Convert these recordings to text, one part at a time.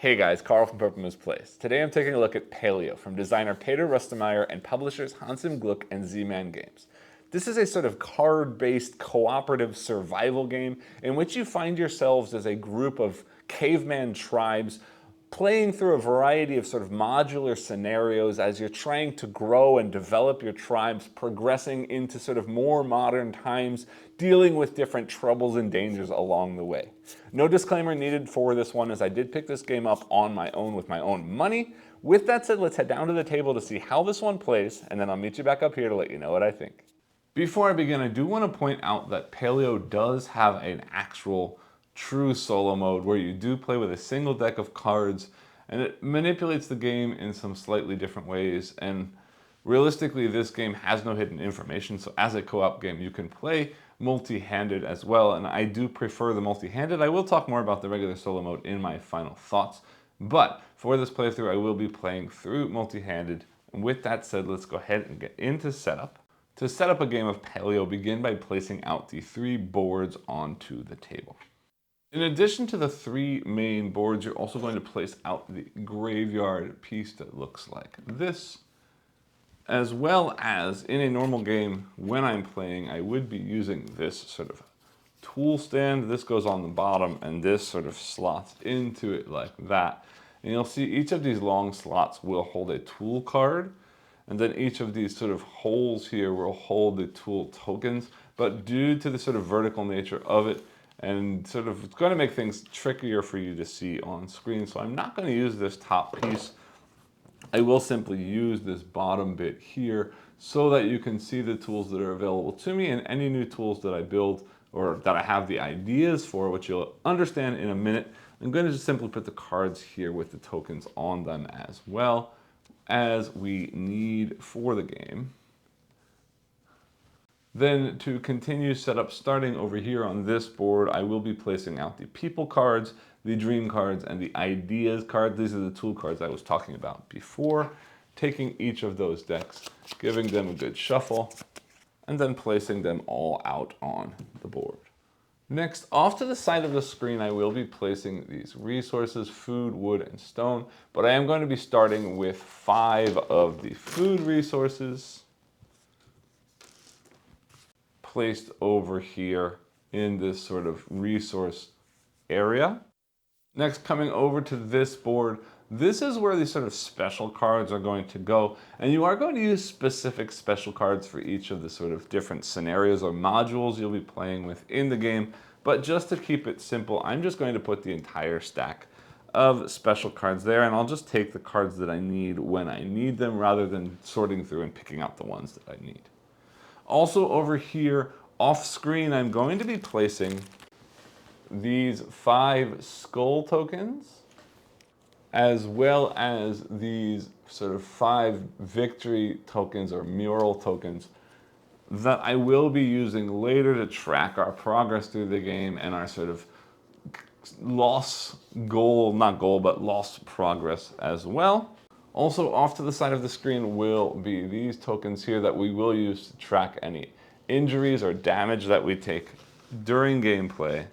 Hey guys, Carl from Moose Plays. Today I'm taking a look at Paleo from designer Peter Rustemeyer and publishers Hans-im-Gluck and Z-Man Games. This is a sort of card-based cooperative survival game in which you find yourselves as a group of caveman tribes playing through a variety of sort of modular scenarios as you're trying to grow and develop your tribes, progressing into sort of more modern times, dealing with different troubles and dangers along the way. No disclaimer needed for this one, as I did pick this game up on my own with my own money. With that said, let's head down to the table to see how this one plays, and then I'll meet you back up here to let you know what I think. Before I begin, I do want to point out that Paleo does have an actual true solo mode where you do play with a single deck of cards, and it manipulates the game in some slightly different ways. And realistically, this game has no hidden information, so as a co-op game you can play multi-handed as well, and I do prefer the multi-handed. I will talk more about the regular solo mode in my final thoughts, but for this playthrough I will be playing through multi-handed. And with that said, let's go ahead and get into setup. To set up a game of Paleo, begin by placing out the 3 boards onto the table. In addition to the 3 main boards, you're also going to place out the graveyard piece that looks like this, as well as in a normal game when I'm playing, I would be using this sort of tool stand. This goes on the bottom and this sort of slots into it like that. And you'll see each of these long slots will hold a tool card, and then each of these sort of holes here will hold the tool tokens. But due to the sort of vertical nature of it, and sort of it's going to make things trickier for you to see on screen, so I'm not going to use this top piece. I will simply use this bottom bit here so that you can see the tools that are available to me, and any new tools that I build or that I have the ideas for, which you'll understand in a minute. I'm going to just simply put the cards here with the tokens on them as well as we need for the game. Then to continue setup, starting over here on this board, I will be placing out the people cards, the dream cards, and the ideas card. These are the tool cards I was talking about before. Taking each of those decks, giving them a good shuffle, and then placing them all out on the board. Next, off to the side of the screen, I will be placing these resources: food, wood, and stone. But I am going to be starting with 5 of the food resources placed over here in this sort of resource area. Next, coming over to this board, this is where these sort of special cards are going to go, and you are going to use specific special cards for each of the sort of different scenarios or modules you'll be playing with in the game. But just to keep it simple, I'm just going to put the entire stack of special cards there, and I'll just take the cards that I need when I need them rather than sorting through and picking out the ones that I need. Also over here off screen, I'm going to be placing these 5 skull tokens, as well as these sort of 5 victory tokens or mural tokens that I will be using later to track our progress through the game and our sort of lost progress as well. Also off to the side of the screen will be these tokens here that we will use to track any injuries or damage that we take during gameplay,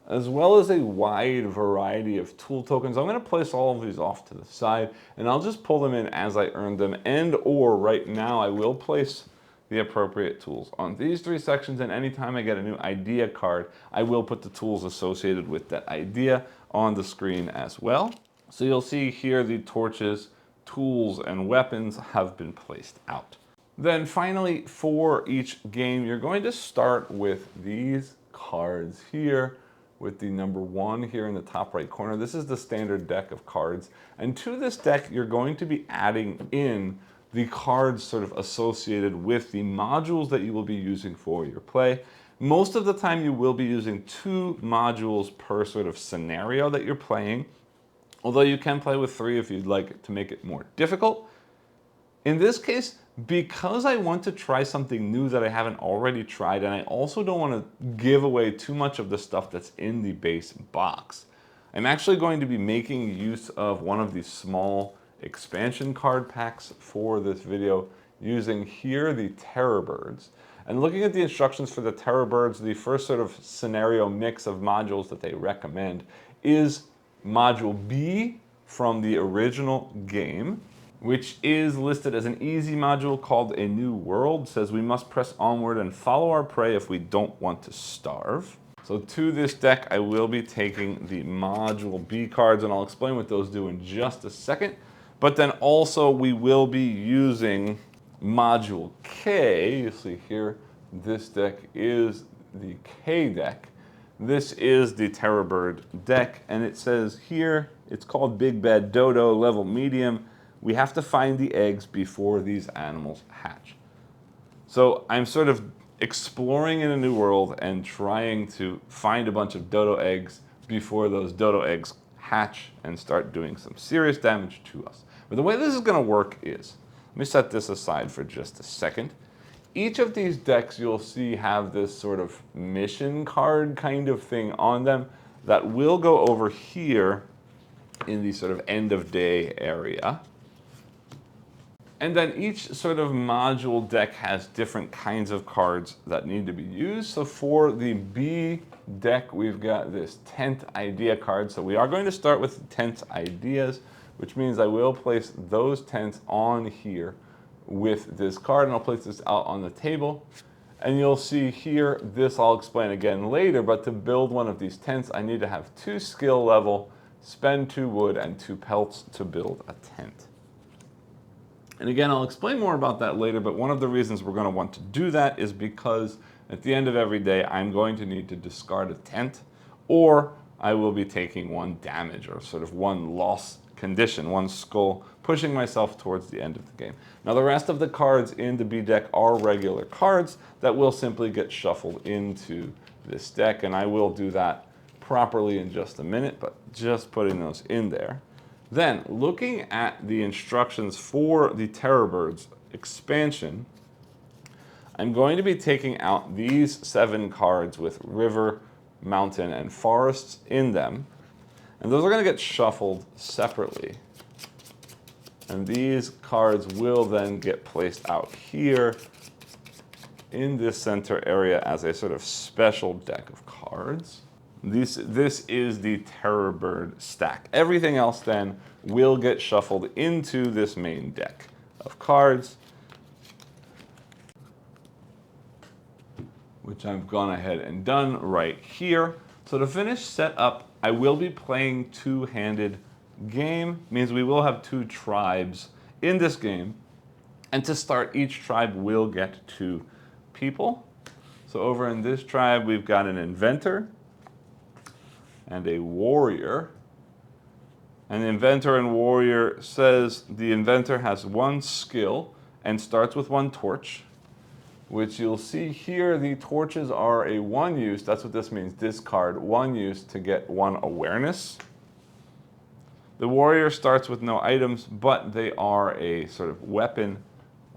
as well as a wide variety of tool tokens. I'm going to place all of these off to the side, and I'll just pull them in as I earn them, and or right now I will place the appropriate tools on these 3 sections, and anytime I get a new idea card, I will put the tools associated with that idea on the screen as well. So you'll see here the torches, tools, and weapons have been placed out. Then finally, for each game, you're going to start with these cards here with the number 1 here in the top right corner. This is the standard deck of cards, and to this deck you're going to be adding in the cards sort of associated with the modules that you will be using for your play. Most of the time you will be using 2 modules per sort of scenario that you're playing, although you can play with 3 if you'd like to make it more difficult. In this case, because I want to try something new that I haven't already tried, and I also don't want to give away too much of the stuff that's in the base box, I'm actually going to be making use of one of these small expansion card packs for this video, using here the Terror Birds. And looking at the instructions for the Terror Birds, the first sort of scenario mix of modules that they recommend is Module B from the original game, which is listed as an easy module called A New World. It says we must press onward and follow our prey if we don't want to starve. So to this deck, I will be taking the module B cards, and I'll explain what those do in just a second. But then also we will be using module K. You see here, this deck is the K deck. This is the Terror Bird deck, and it says here, it's called Big Bad Dodo, level medium. We have to find the eggs before these animals hatch. So I'm sort of exploring in a new world and trying to find a bunch of dodo eggs before those dodo eggs hatch and start doing some serious damage to us. But the way this is going to work is, let me set this aside for just a second. Each of these decks you'll see have this sort of mission card kind of thing on them that will go over here in the sort of end of day area. And then each sort of module deck has different kinds of cards that need to be used. So for the B deck, we've got this tent idea card. So we are going to start with tent ideas, which means I will place those tents on here with this card, and I'll place this out on the table. And you'll see here, this I'll explain again later, but to build one of these tents, I need to have 2 skill level, spend 2 wood, and 2 pelts to build a tent. And again, I'll explain more about that later, but one of the reasons we're going to want to do that is because at the end of every day, I'm going to need to discard a tent, or I will be taking 1 damage, or sort of 1 loss condition, 1 skull, pushing myself towards the end of the game. Now the rest of the cards in the B deck are regular cards that will simply get shuffled into this deck, and I will do that properly in just a minute, but just putting those in there. Then, looking at the instructions for the Terror Birds expansion, I'm going to be taking out these 7 cards with river, mountain, and forests in them. And those are going to get shuffled separately. And these cards will then get placed out here in this center area as a sort of special deck of cards. This is the Terror Bird stack. Everything else then will get shuffled into this main deck of cards, which I've gone ahead and done right here. So to finish setup, I will be playing 2-handed game. Means we will have 2 tribes in this game. And to start, each tribe will get 2 people. So over in this tribe, we've got an inventor and a warrior. And the inventor and warrior says the inventor has 1 skill and starts with 1 torch, which you'll see here, the torches are a 1 use. That's what this means, discard 1 use to get 1 awareness. The warrior starts with no items, but they are a sort of weapon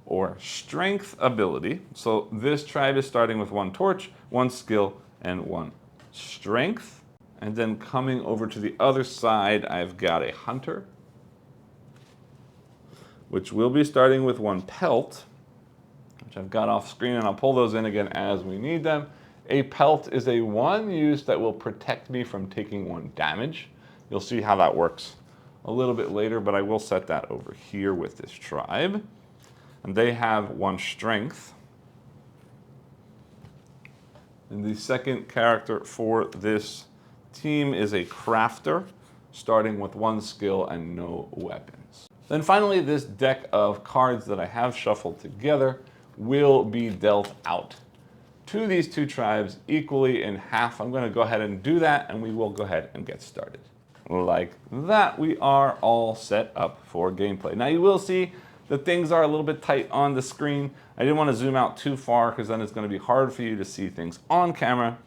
or strength ability. So this tribe is starting with 1 torch, 1 skill, and 1 strength. And then coming over to the other side, I've got a hunter, which will be starting with 1 pelt, which I've got off screen, and I'll pull those in again as we need them. A pelt is a 1 use that will protect me from taking 1 damage. You'll see how that works a little bit later, but I will set that over here with this tribe. And they have 1 strength. And the second character for this team is a crafter, starting with 1 skill and no weapons. Then finally, this deck of cards that I have shuffled together will be dealt out to these 2 tribes equally in half. I'm going to go ahead and do that, and we will go ahead and get started. Like that, we are all set up for gameplay. Now you will see that things are a little bit tight on the screen. I didn't want to zoom out too far because then it's going to be hard for you to see things on camera.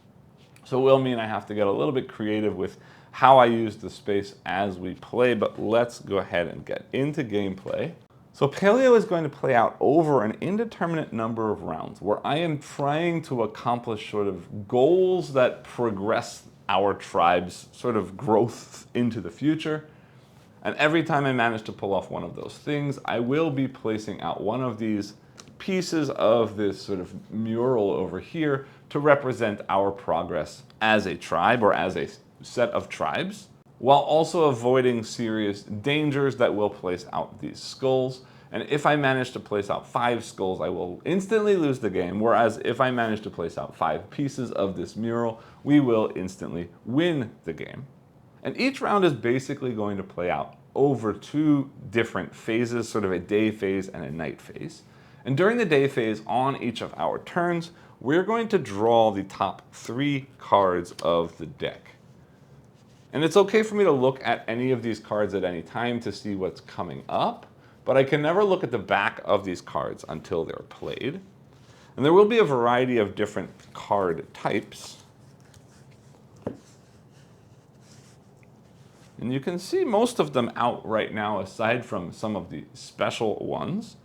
So it will mean I have to get a little bit creative with how I use the space as we play, but let's go ahead and get into gameplay. So Paleo is going to play out over an indeterminate number of rounds where I am trying to accomplish sort of goals that progress our tribe's sort of growth into the future. And every time I manage to pull off one of those things, I will be placing out one of these pieces of this sort of mural over here to represent our progress as a tribe or as a set of tribes. while also avoiding serious dangers that will place out these skulls. And if I manage to place out 5 skulls, I will instantly lose the game, whereas if I manage to place out 5 pieces of this mural, we will instantly win the game. And each round is basically going to play out over 2 different phases, sort of a day phase and a night phase. And during the day phase, on each of our turns, we're going to draw the top 3 cards of the deck. And it's okay for me to look at any of these cards at any time to see what's coming up, but I can never look at the back of these cards until they're played. And there will be a variety of different card types. And you can see most of them out right now, aside from some of the special ones.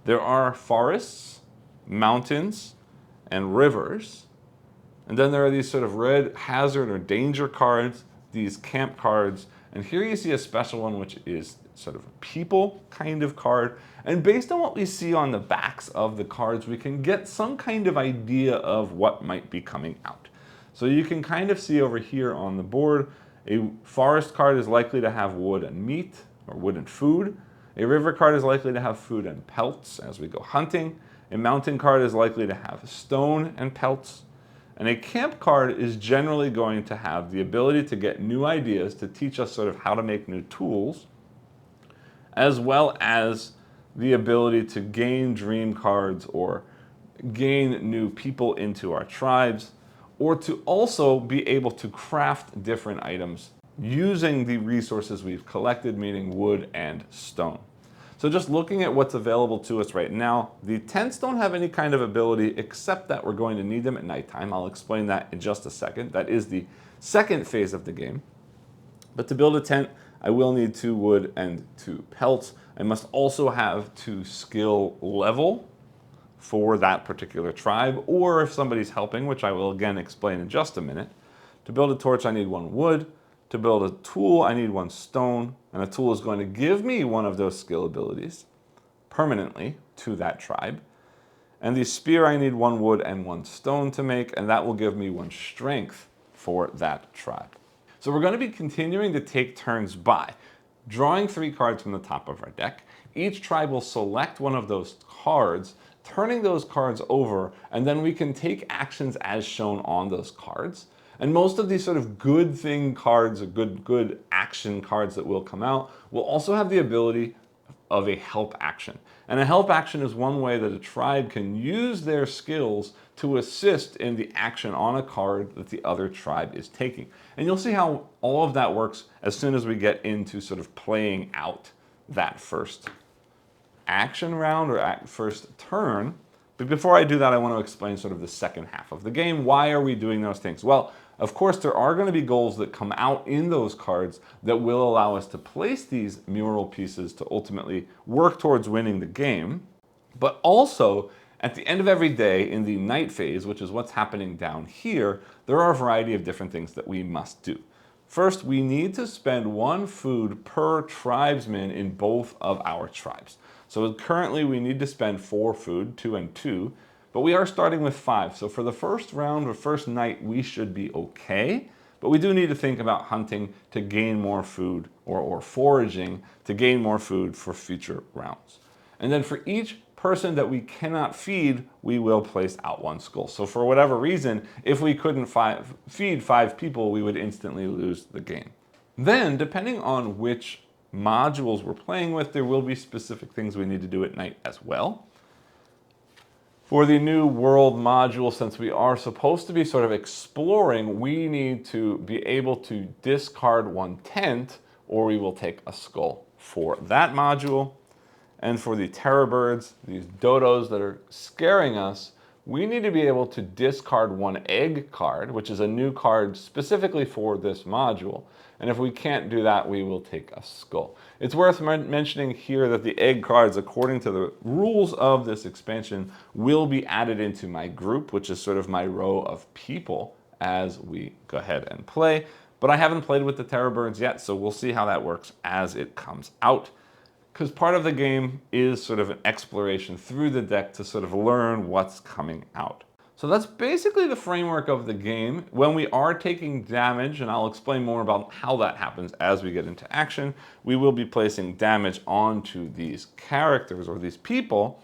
There are forests, mountains, and rivers. And then there are these sort of red hazard or danger cards, these camp cards. And here you see a special one, which is sort of a people kind of card. And based on what we see on the backs of the cards, we can get some kind of idea of what might be coming out. So you can kind of see over here on the board, a forest card is likely to have wood and meat, or wood and food. A river card is likely to have food and pelts as we go hunting. A mountain card is likely to have stone and pelts. And a camp card is generally going to have the ability to get new ideas to teach us sort of how to make new tools, as well as the ability to gain dream cards or gain new people into our tribes, or to also be able to craft different items using the resources we've collected, meaning wood and stone. So just looking at what's available to us right now, the tents don't have any kind of ability except that we're going to need them at nighttime. I'll explain that in just a second. That is the second phase of the game. But to build a tent, I will need 2 wood and 2 pelts. I must also have 2 skill level for that particular tribe, or if somebody's helping, which I will again explain in just a minute. To build a torch, I need 1 wood. To build a tool, I need 1 stone, and a tool is going to give me one of those skill abilities permanently to that tribe. And the spear, I need 1 wood and 1 stone to make, and that will give me 1 strength for that tribe. So we're going to be continuing to take turns by drawing 3 cards from the top of our deck. Each tribe will select one of those cards, turning those cards over, and then we can take actions as shown on those cards. And most of these sort of good thing cards or good action cards that will come out will also have the ability of a help action. And a help action is one way that a tribe can use their skills to assist in the action on a card that the other tribe is taking. And you'll see how all of that works as soon as we get into sort of playing out that first action round or first turn. But before I do that, I want to explain sort of the second half of the game. Why are we doing those things? Well, of course, there are going to be goals that come out in those cards that will allow us to place these mural pieces to ultimately work towards winning the game. But also, at the end of every day in the night phase, which is what's happening down here, there are a variety of different things that we must do. First, we need to spend 1 food per tribesman in both of our tribes. So currently we need to spend 4 food, 2 and 2, but we are starting with 5. So for the first round or first night, we should be okay. But we do need to think about hunting to gain more food or foraging to gain more food for future rounds. And then for each person that we cannot feed, we will place out 1 skull. So for whatever reason, if we couldn't feed 5 people, we would instantly lose the game. Then, depending on which modules we're playing with, there will be specific things we need to do at night as well. For the new world module, since we are supposed to be sort of exploring, we need to be able to discard 1 tent, or we will take a skull for that module. And for the terror birds, these dodos that are scaring us, we need to be able to discard 1 egg card, which is a new card specifically for this module. And if we can't do that, we will take a skull. It's worth mentioning here that the egg cards, according to the rules of this expansion, will be added into my group, which is sort of my row of people as we go ahead and play. But I haven't played with the terror birds yet, so we'll see how that works as it comes out. Because part of the game is sort of an exploration through the deck to sort of learn what's coming out. So So that's basically the framework of the game. When we are taking damage, and I'll explain more about how that happens as we get into action, we will be placing damage onto these characters or these people.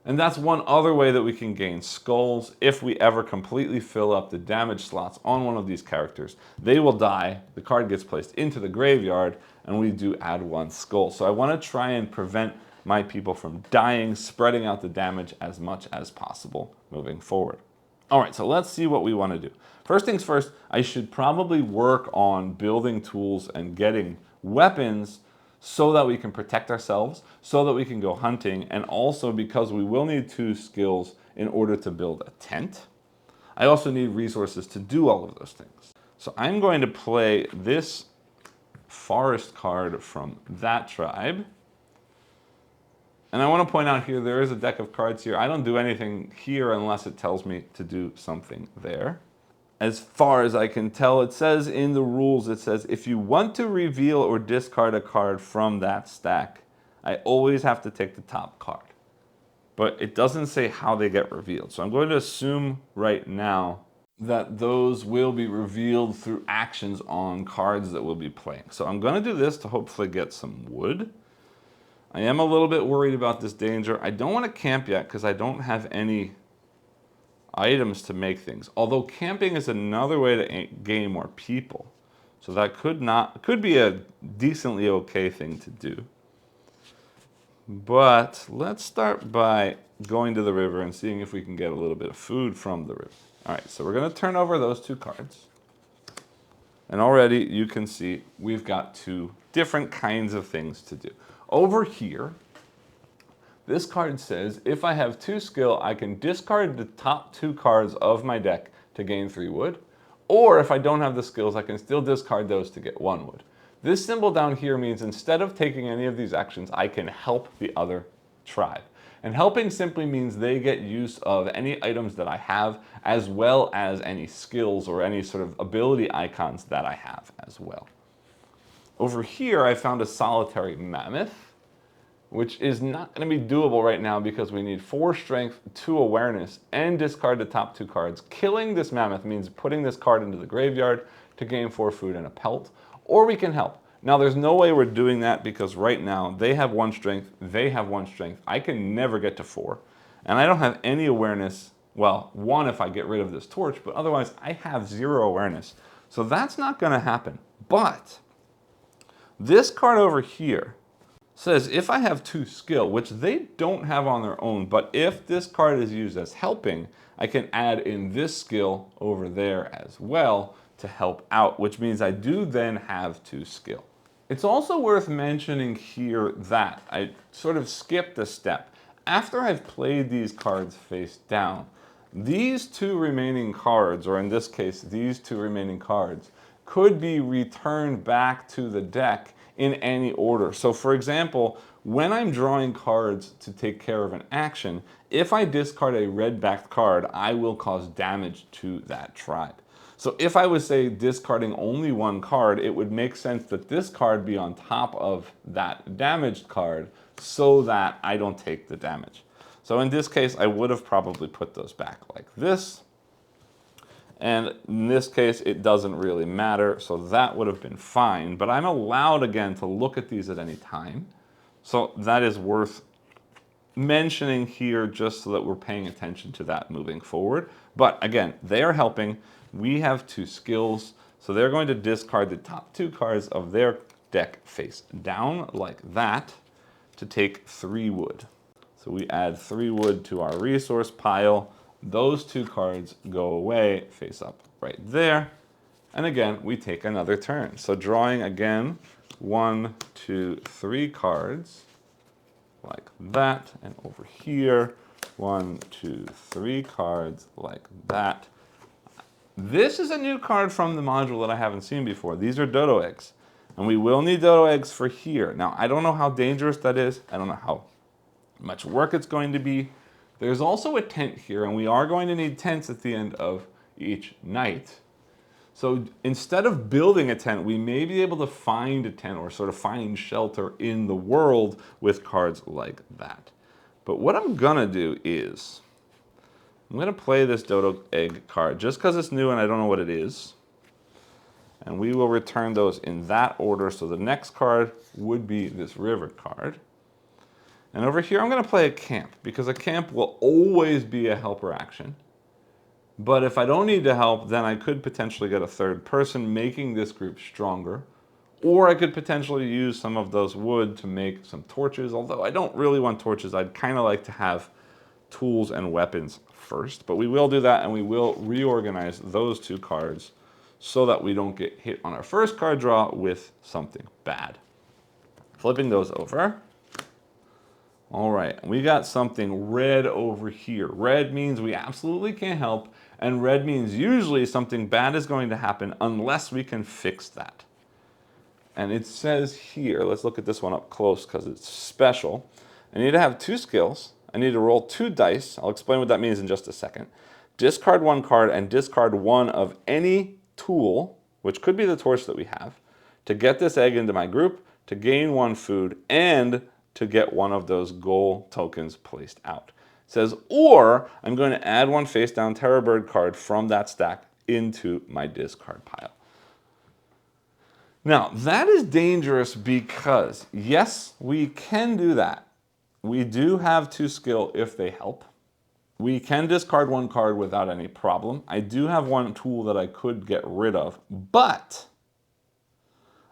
And that's one other way that we can gain skulls. If we ever completely fill up the damage slots on one of these characters, they will die, the card gets placed into the graveyard, and we do add 1 skull. So I want to try and prevent my people from dying, spreading out the damage as much as possible moving forward. All right, so let's see what we want to do. First things first, I should probably work on building tools and getting weapons so that we can protect ourselves, so that we can go hunting, and also because we will need 2 skills in order to build a tent. I also need resources to do all of those things. So I'm going to play this forest card from that tribe. And I want to point out here, there is a deck of cards here. I don't do anything here unless it tells me to do something there. As far as I can tell, it says in the rules, it says, if you want to reveal or discard a card from that stack, I always have to take the top card. But it doesn't say how they get revealed. So I'm going to assume right now that those will be revealed through actions on cards that we'll be playing. So I'm going to do this to hopefully get some wood. I am a little bit worried about this danger. I don't want to camp yet because I don't have any items to make things. Although camping is another way to gain more people. So that could be a decently okay thing to do. But let's start by going to the river and seeing if we can get a little bit of food from the river. All right, so we're going to turn over those 2 cards. And already you can see we've got 2 different kinds of things to do. Over here, this card says, if I have 2 skill, I can discard the top 2 cards of my deck to gain 3 wood. Or if I don't have the skills, I can still discard those to get 1 wood. This symbol down here means instead of taking any of these actions, I can help the other tribe. And helping simply means they get use of any items that I have, as well as any skills or any sort of ability icons that I have as well. Over here, I found a solitary mammoth, which is not going to be doable right now because we need 4 strength, 2 awareness, and discard the top 2 cards. Killing this mammoth means putting this card into the graveyard to gain 4 food and a pelt, or we can help. Now, there's no way we're doing that because right now they have 1 strength, they have 1 strength. I can never get to 4, and I don't have any awareness. Well, 1 if I get rid of this torch, but otherwise I have 0 awareness. So that's not going to happen. But this card over here says if I have 2 skill, which they don't have on their own, but if this card is used as helping, I can add in this skill over there as well to help out, which means I do then have 2 skill. It's also worth mentioning here that I sort of skipped a step. After I've played these cards face down, these 2 remaining cards, or in this case, these 2 remaining cards, could be returned back to the deck in any order. So for example, when I'm drawing cards to take care of an action, if I discard a red-backed card, I will cause damage to that tribe. So if I was, say, discarding only 1 card, it would make sense that this card be on top of that damaged card so that I don't take the damage. So in this case, I would have probably put those back like this. And in this case, it doesn't really matter, so that would have been fine. But I'm allowed, again, to look at these at any time. So that is worth mentioning here just so that we're paying attention to that moving forward. But again, they are helping. We have 2 skills, so they're going to discard the top 2 cards of their deck face down like that to take 3 wood. So we add 3 wood to our resource pile. Those 2 cards go away, face up right there. And again, we take another turn. So drawing again, 1, 2, 3 cards like that. And over here, 1, 2, 3 cards like that. This is a new card from the module that I haven't seen before. These are dodo eggs. And we will need dodo eggs for here. Now, I don't know how dangerous that is. I don't know how much work it's going to be. There's also a tent here, and we are going to need tents at the end of each night. So instead of building a tent, we may be able to find a tent or sort of find shelter in the world with cards like that. But what I'm gonna do is, I'm going to play this dodo egg card just because it's new and I don't know what it is. And we will return those in that order. So the next card would be this river card. And over here, I'm going to play a camp because a camp will always be a helper action. But if I don't need to help, then I could potentially get a third person, making this group stronger. Or I could potentially use some of those wood to make some torches. Although I don't really want torches, I'd kind of like to have tools and weapons first. But we will do that, and we will reorganize those two cards so that we don't get hit on our first card draw with something bad. Flipping those over. All right, we got something red over here. Red means we absolutely can't help, and red means usually something bad is going to happen unless we can fix that. And it says here, let's look at this one up close because it's special. I need to have 2 skills. I need to roll 2 dice. I'll explain what that means in just a second. Discard 1 card and discard 1 of any tool, which could be the torch that we have, to get this egg into my group, to gain 1 food, and to get 1 of those goal tokens placed out. It says, or I'm going to add 1 face down terror bird card from that stack into my discard pile. Now, that is dangerous because, yes, we can do that. We do have 2 skill if they help. We can discard 1 card without any problem. I do have 1 tool that I could get rid of, but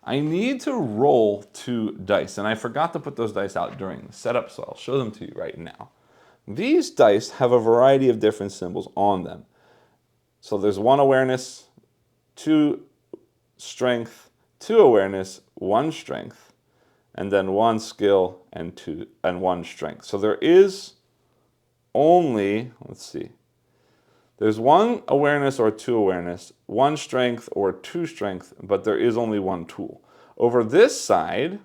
I need to roll 2 dice, and I forgot to put those dice out during the setup, so I'll show them to you right now. These dice have a variety of different symbols on them. So there's 1 awareness, 2 strength, 2 awareness, 1 strength, and then 1 skill and 1 strength. So there is only, let's see, there's 1 awareness or 2 awareness, 1 strength or 2 strength, but there is only 1 tool. Over this side,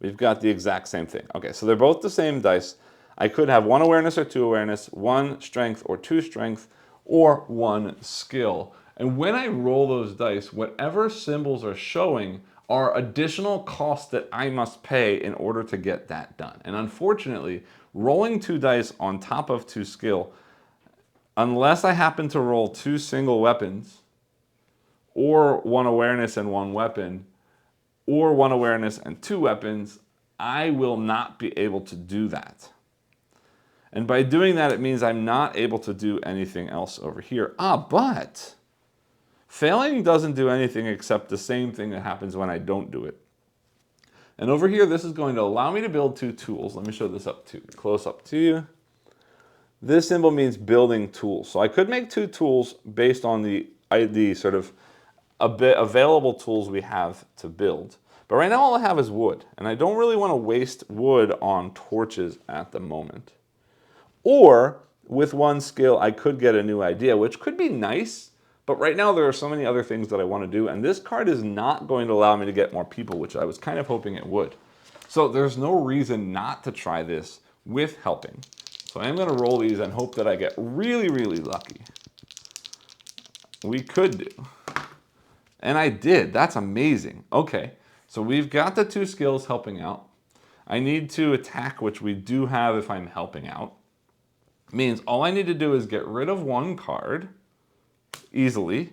we've got the exact same thing. Okay, so they're both the same dice. I could have 1 awareness or 2 awareness, 1 strength or 2 strength, or 1 skill. And when I roll those dice, whatever symbols are showing are additional costs that I must pay in order to get that done. And unfortunately, rolling 2 dice on top of 2 skill, unless I happen to roll 2 single weapons, or 1 awareness and 1 weapon, or 1 awareness and 2 weapons, I will not be able to do that. And by doing that, it means I'm not able to do anything else over here. But failing doesn't do anything except the same thing that happens when I don't do it. And over here, this is going to allow me to build 2 tools. Let me show this up to close up to you. This symbol means building tools. So I could make 2 tools based on the sort of available tools we have to build. But right now all I have is wood, and I don't really want to waste wood on torches at the moment. Or with 1 skill, I could get a new idea, which could be nice, but right now there are so many other things that I want to do, and this card is not going to allow me to get more people, which I was kind of hoping it would. So there's no reason not to try this with helping. So I'm going to roll these and hope that I get really, really lucky. We could do. And I did. That's amazing. Okay, so we've got the 2 skills helping out. I need to attack, which we do have if I'm helping out. Means all I need to do is get rid of 1 card easily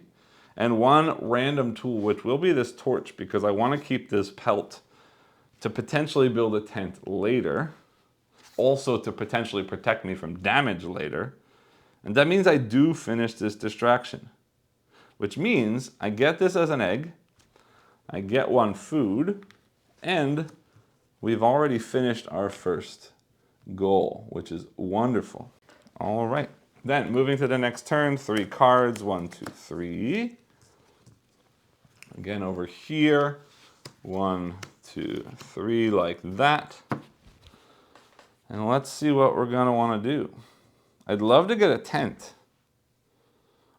and 1 random tool, which will be this torch, because I want to keep this pelt to potentially build a tent later, also to potentially protect me from damage later. And that means I do finish this distraction, which means I get this as an egg, I get 1 food, and we've already finished our first goal, which is wonderful. All right, then moving to the next turn, 3 cards, 1, 2, 3. Again over here, 1, 2, 3, like that. And let's see what we're gonna wanna do. I'd love to get a tent.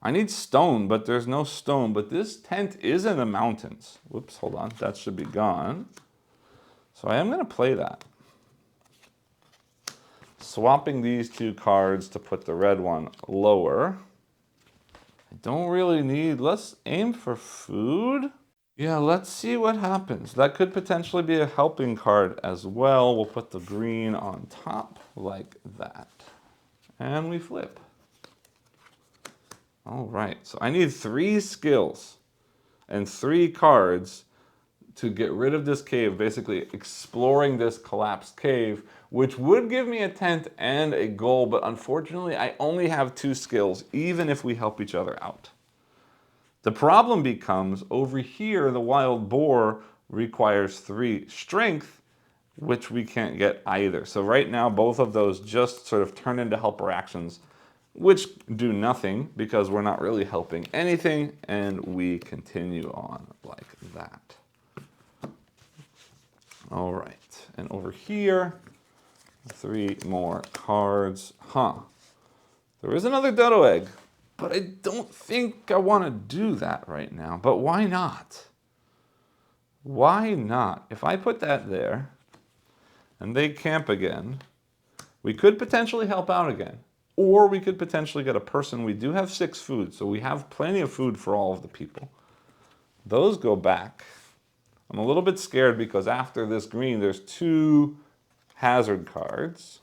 I need stone, but there's no stone, but this tent is in the mountains. Whoops, hold on, that should be gone. So I am gonna play that. Swapping these 2 cards to put the red one lower. I don't really need, let's aim for food. Yeah, let's see what happens. That could potentially be a helping card as well. We'll put the green on top like that. And we flip. All right, so I need 3 skills and 3 cards to get rid of this cave, basically exploring this collapsed cave, which would give me a tent and a goal, but unfortunately I only have 2 skills, even if we help each other out. The problem becomes, over here, the wild boar requires 3 strength, which we can't get either. So right now, both of those just sort of turn into helper actions, which do nothing because we're not really helping anything, and we continue on like that. All right, and over here, 3 more cards. There is another dodo egg, but I don't think I want to do that right now. But why not? Why not? If I put that there, and they camp again, we could potentially help out again. Or we could potentially get a person. We do have 6 food, so we have plenty of food for all of the people. Those go back. I'm a little bit scared because after this green, there's 2 hazard cards.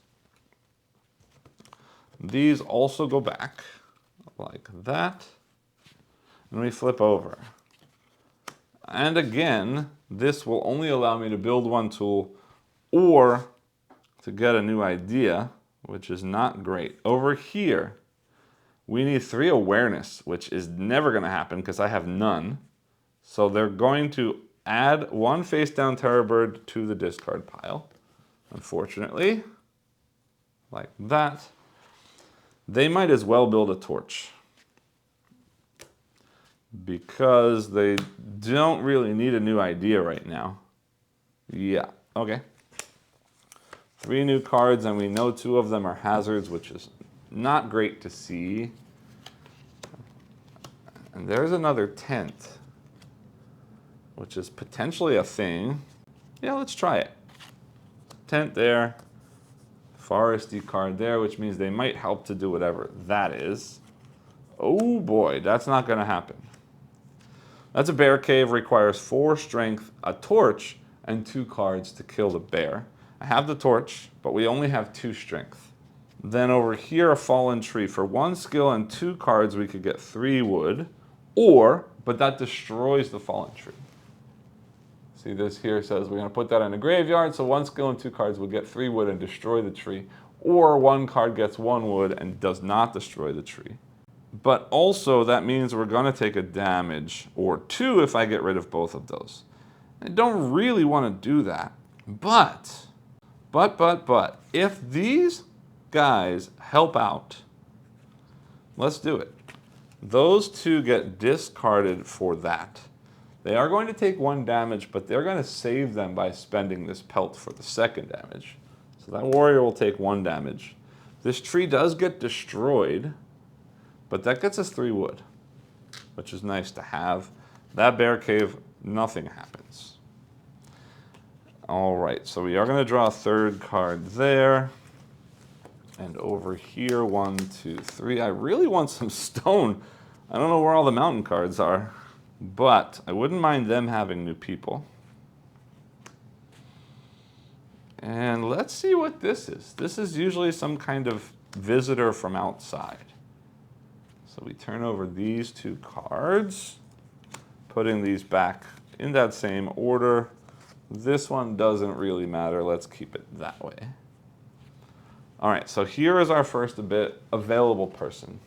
These also go back like that. And we flip over. And again, this will only allow me to build 1 tool or to get a new idea, which is not great. Over here, we need 3 awareness, which is never going to happen because I have none. So they're going to add 1 face down terror bird to the discard pile, unfortunately, like that. They might as well build a torch because they don't really need a new idea right now. Yeah, okay. 3 new cards, and we know 2 of them are hazards, which is not great to see. And there's another tent, which is potentially a thing. Yeah, let's try it. Tent there, foresty card there, which means they might help to do whatever that is. Oh boy, that's not going to happen. That's a bear cave, requires 4 strength, a torch, and 2 cards to kill the bear. I have the torch, but we only have 2 strength. Then over here, a fallen tree. For 1 skill and 2 cards, we could get 3 wood, but that destroys the fallen tree. See, this here says we're going to put that in a graveyard, so 1 skill and 2 cards will get 3 wood and destroy the tree, or 1 card gets 1 wood and does not destroy the tree. But also, that means we're going to take a damage, or 2 if I get rid of both of those. I don't really want to do that. But, if these guys help out, let's do it. Those 2 get discarded for that. They are going to take 1 damage, but they're going to save them by spending this pelt for the 2nd damage. So that warrior will take 1 damage. This tree does get destroyed, but that gets us 3 wood, which is nice to have. That bear cave, nothing happens. All right, so we are going to draw a 3rd card there. And over here, 1, 2, 3. I really want some stone. I don't know where all the mountain cards are, but I wouldn't mind them having new people. And let's see what this is. This is usually some kind of visitor from outside. So we turn over these 2 cards, putting these back in that same order. This one doesn't really matter. Let's keep it that way. All right, so here is our first available person.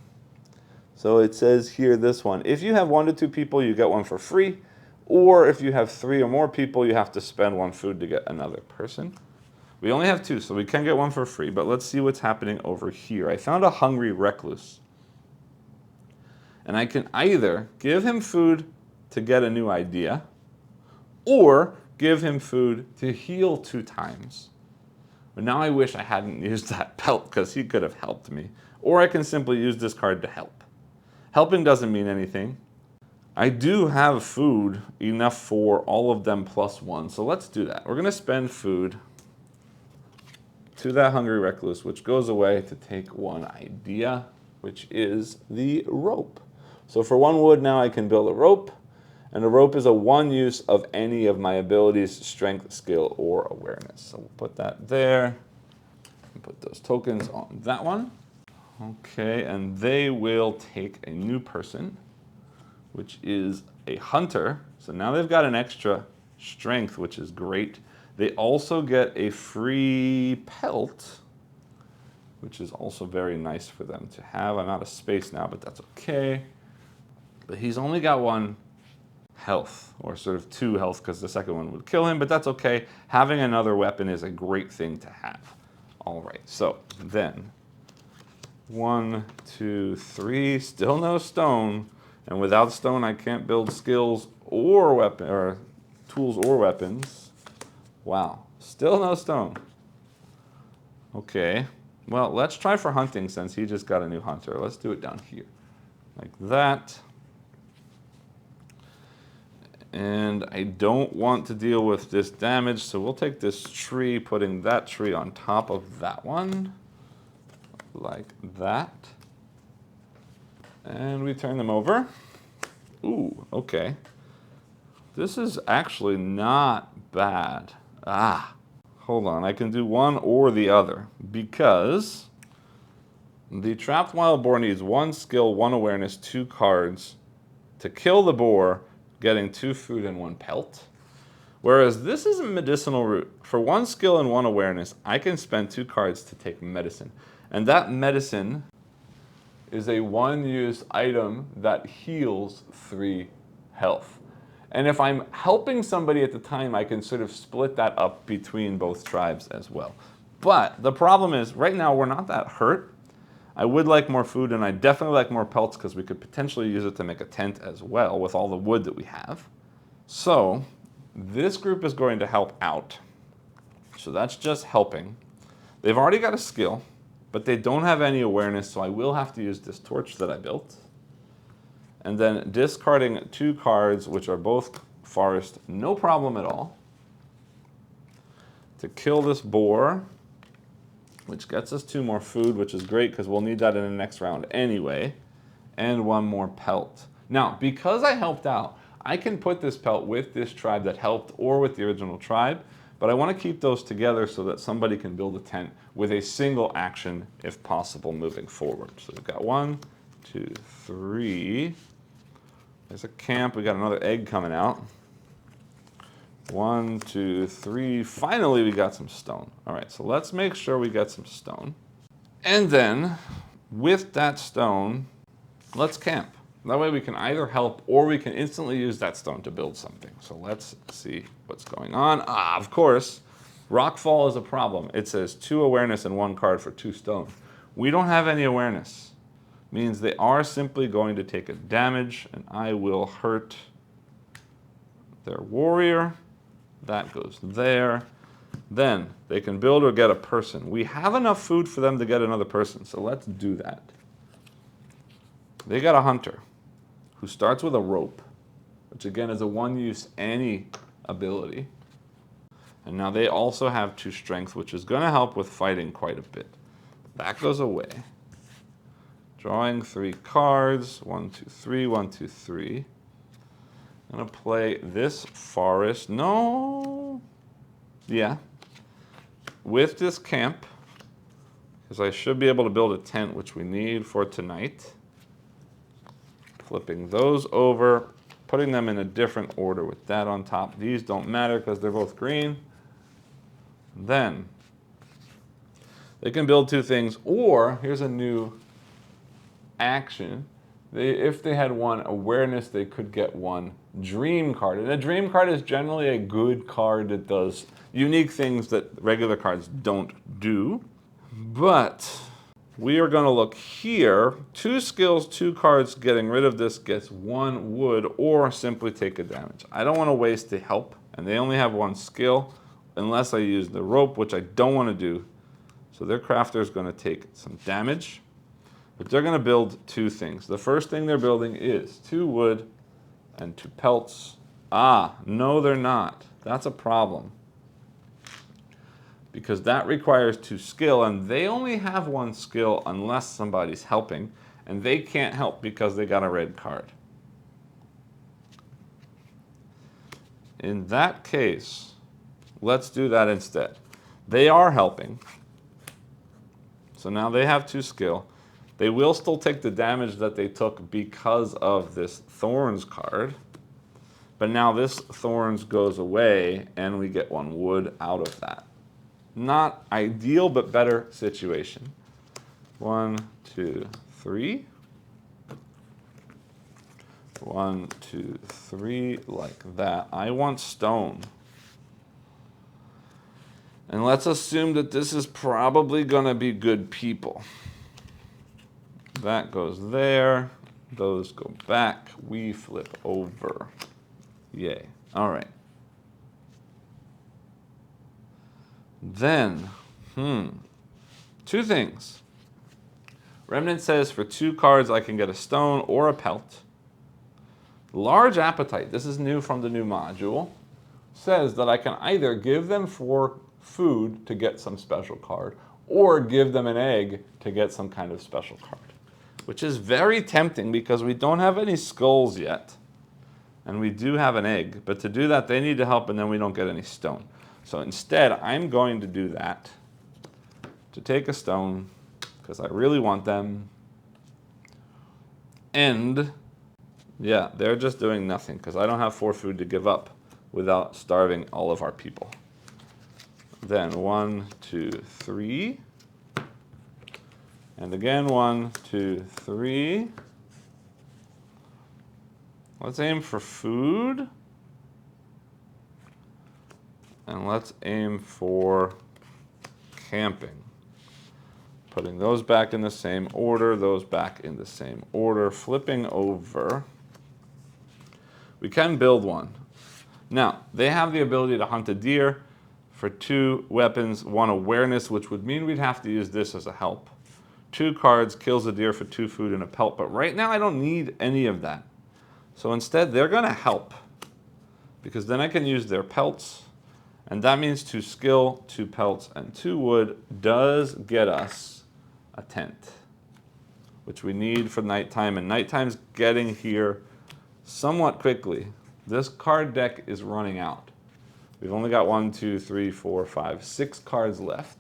So it says here, this one. If you have 1 to 2 people, you get 1 for free. Or if you have 3 or more people, you have to spend 1 food to get another person. We only have 2, so we can get 1 for free. But let's see what's happening over here. I found a hungry recluse. And I can either give him food to get a new idea, or give him food to heal 2 times. But now I wish I hadn't used that pelt because he could have helped me. Or I can simply use this card to help. Helping doesn't mean anything. I do have food enough for all of them plus 1, so let's do that. We're going to spend food to that hungry recluse, which goes away to take 1 idea, which is the rope. So for 1 wood now I can build a rope, and a rope is a 1 use of any of my abilities, strength, skill, or awareness. So we'll put that there, and put those tokens on that one. Okay, and they will take a new person, which is a hunter. So now they've got an extra strength, which is great. They also get a free pelt, which is also very nice for them to have. I'm out of space now, but that's okay. But he's only got 1 health, or sort of 2 health, because the second one would kill him, but that's okay. Having another weapon is a great thing to have. All right, so then 1, 2, 3, still no stone. And without stone, I can't build skills or weapon or tools or weapons. Wow, still no stone. Okay, well, let's try for hunting since he just got a new hunter. Let's do it down here, like that. And I don't want to deal with this damage, so we'll take this tree, putting that tree on top of that one, like that. And we turn them over. Ooh, okay. This is actually not bad. Hold on, I can do one or the other, because the trapped wild boar needs 1 skill, 1 awareness, 2 cards to kill the boar, getting 2 food and 1 pelt. Whereas this is a medicinal root. For 1 skill and 1 awareness, I can spend 2 cards to take medicine. And that medicine is a 1-use item that heals 3 health. And if I'm helping somebody at the time, I can sort of split that up between both tribes as well. But the problem is, right now we're not that hurt. I would like more food, and I definitely like more pelts because we could potentially use it to make a tent as well with all the wood that we have. So this group is going to help out. So that's just helping. They've already got a skill, but they don't have any awareness, so I will have to use this torch that I built. And then discarding 2 cards, which are both forest, no problem at all, to kill this boar, which gets us 2 more food, which is great because we'll need that in the next round anyway, and 1 more pelt. Now, because I helped out, I can put this pelt with this tribe that helped or with the original tribe, but I want to keep those together so that somebody can build a tent with a single action if possible moving forward. So we've got 1, 2, 3. There's a camp. We got another egg coming out. 1, 2, 3. Finally, we got some stone. All right, so let's make sure we get some stone. And then, with that stone, let's camp. That way we can either help or we can instantly use that stone to build something. So let's see what's going on. Of course, rockfall is a problem. It says 2 awareness and 1 card for 2 stone. We don't have any awareness. Means they are simply going to take a damage, and I will hurt their warrior. That goes there. Then they can build or get a person. We have enough food for them to get another person, so let's do that. They got a hunter who starts with a rope, which again is a 1-use any ability. And now they also have 2 strength, which is going to help with fighting quite a bit. That goes away. Drawing 3 cards. 1, 2, 3, 1, 2, 3. I'm going to play this forest. No. Yeah. With this camp, because I should be able to build a tent, which we need for tonight. Flipping those over, putting them in a different order with that on top. These don't matter because they're both green. Then they can build 2 things, or here's a new action. If they had 1 awareness, they could get 1 dream card. And a dream card is generally a good card that does unique things that regular cards don't do. But we are going to look here. 2 skills, 2 cards. Getting rid of this gets 1 wood or simply take a damage. I don't want to waste the help, and they only have 1 skill unless I use the rope, which I don't want to do. So their crafter is going to take some damage. But they're going to build 2 things. The first thing they're building is 2 wood and 2 pelts. No, they're not. That's a problem. Because that requires 2 skill, and they only have 1 skill unless somebody's helping, and they can't help because they got a red card. In that case, let's do that instead. They are helping. So now they have 2 skill. They will still take the damage that they took because of this Thorns card. But now this Thorns goes away, and we get 1 wood out of that. Not ideal, but better situation. 1, 2, 3. 1, 2, 3, like that. I want stone. And let's assume that this is probably gonna be good people. That goes there. Those go back. We flip over. Yay. All right. Then, 2 things. Remnant says for 2 cards I can get a stone or a pelt. Large Appetite, this is new from the new module, says that I can either give them for food to get some special card or give them an egg to get some kind of special card, which is very tempting because we don't have any skulls yet and we do have an egg, but to do that they need to help and then we don't get any stone. So instead I'm going to do that, to take a stone because I really want them, and yeah, they're just doing nothing because I don't have 4 food to give up without starving all of our people. Then 1, 2, 3. And again, 1, 2, 3. Let's aim for food. And let's aim for camping. Putting those back in the same order, those back in the same order, flipping over. We can build 1. Now, they have the ability to hunt a deer for 2 weapons, 1 awareness, which would mean we'd have to use this as a help. 2 cards, kills a deer for 2 food and a pelt, but right now I don't need any of that. So instead, they're gonna help, because then I can use their pelts, and that means 2 skill, 2 pelts, and 2 wood does get us a tent, which we need for nighttime, and nighttime's getting here somewhat quickly. This card deck is running out. We've only got 1, 2, 3, 4, 5, 6 cards left.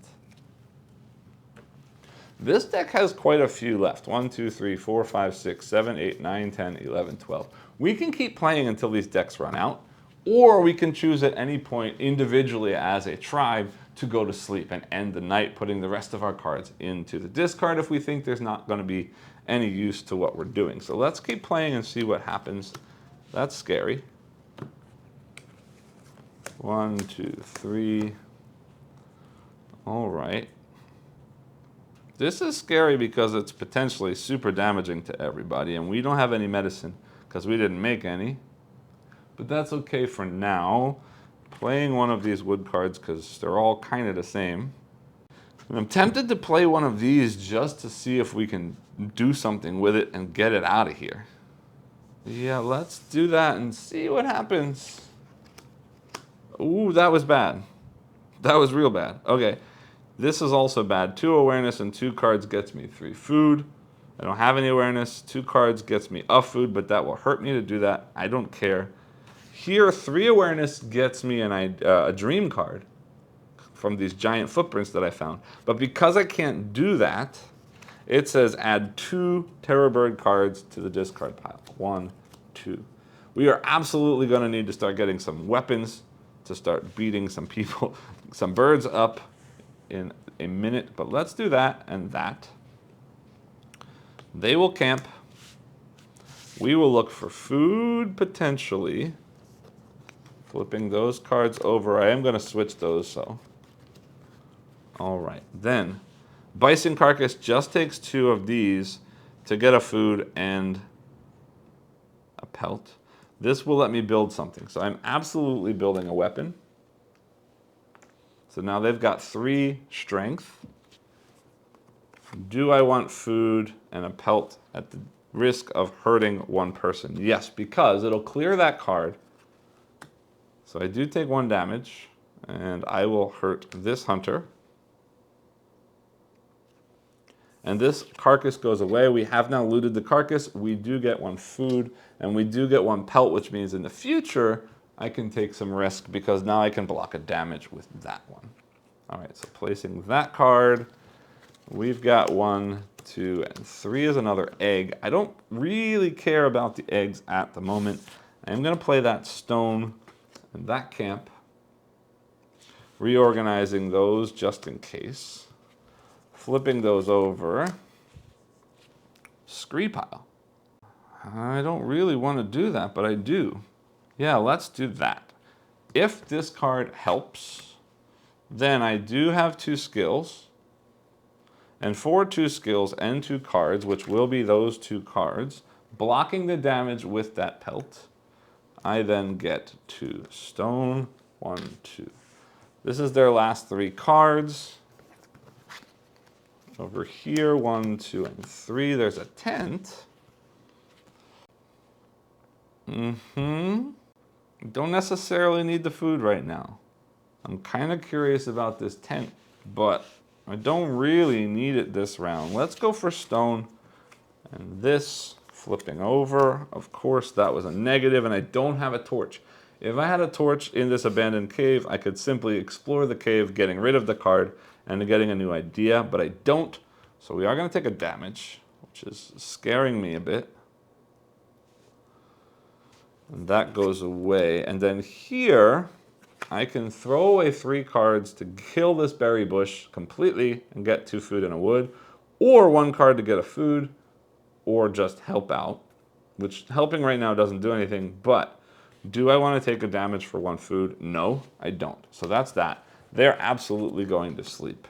This deck has quite a few left. 1, 2, 3, 4, 5, 6, 7, 8, 9, 10, 11, 12. We can keep playing until these decks run out, or we can choose at any point individually as a tribe to go to sleep and end the night, putting the rest of our cards into the discard if we think there's not going to be any use to what we're doing. So let's keep playing and see what happens. That's scary. 1, 2, 3. All right. This is scary because it's potentially super damaging to everybody, and we don't have any medicine because we didn't make any. But that's okay for now. Playing one of these wood cards because they're all kind of the same. And I'm tempted to play one of these just to see if we can do something with it and get it out of here. Yeah, let's do that and see what happens. Ooh, that was bad. That was real bad. Okay, this is also bad. 2 awareness and 2 cards gets me 3 food. I don't have any awareness. 2 cards gets me a food, but that will hurt me to do that. I don't care. Here, 3 awareness gets me a dream card from these giant footprints that I found. But because I can't do that, it says add 2 Terror Bird cards to the discard pile. 1, 2. We are absolutely going to need to start getting some weapons to start beating some people, some birds up in a minute. But let's do that and that. They will camp. We will look for food potentially. Flipping those cards over. I am going to switch those, so. All right. Then, Bison Carcass just takes 2 of these to get a food and a pelt. This will let me build something. So I'm absolutely building a weapon. So now they've got 3 strength. Do I want food and a pelt at the risk of hurting 1 person? Yes, because it'll clear that card. So I do take 1 damage, and I will hurt this hunter. And this carcass goes away. We have now looted the carcass. We do get 1 food, and we do get 1 pelt, which means in the future, I can take some risk because now I can block a damage with that one. All right, so placing that card, we've got 1, 2, and 3 is another egg. I don't really care about the eggs at the moment. I'm going to play that stone and that camp, reorganizing those just in case, flipping those over. Scree pile. I don't really want to do that, but I do. Yeah, let's do that. If this card helps, then I do have 2 skills. And for 2 skills and 2 cards, which will be those 2 cards, blocking the damage with that pelt, I then get 2 stone, 1, 2. This is their last 3 cards. Over here, 1, 2, and 3, there's a tent. Don't necessarily need the food right now. I'm kind of curious about this tent, but I don't really need it this round. Let's go for stone. And this, flipping over. Of course, that was a negative, and I don't have a torch. If I had a torch in this abandoned cave, I could simply explore the cave, getting rid of the card, and getting a new idea, but I don't. So we are going to take a damage, which is scaring me a bit. And that goes away. And then here, I can throw away 3 cards to kill this berry bush completely and get 2 food and a wood, or 1 card to get a food, or just help out, which helping right now doesn't do anything, but do I want to take a damage for 1 food? No, I don't. So that's that. They're absolutely going to sleep.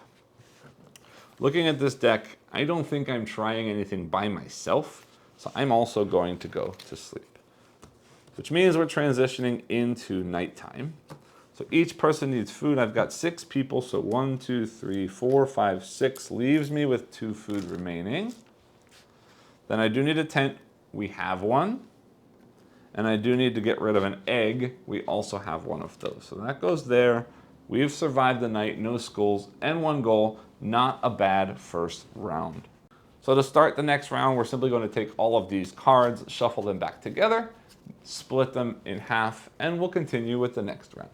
Looking at this deck, I don't think I'm trying anything by myself, so I'm also going to go to sleep. Which means we're transitioning into nighttime. So each person needs food. I've got 6 people, so 1, 2, 3, 4, 5, 6 leaves me with 2 food remaining. Then I do need a tent. We have one. And I do need to get rid of an egg. We also have one of those. So that goes there. We've survived the night, no skulls, and 1 goal. Not a bad first round. So to start the next round, we're simply going to take all of these cards, shuffle them back together, split them in half, and we'll continue with the next round.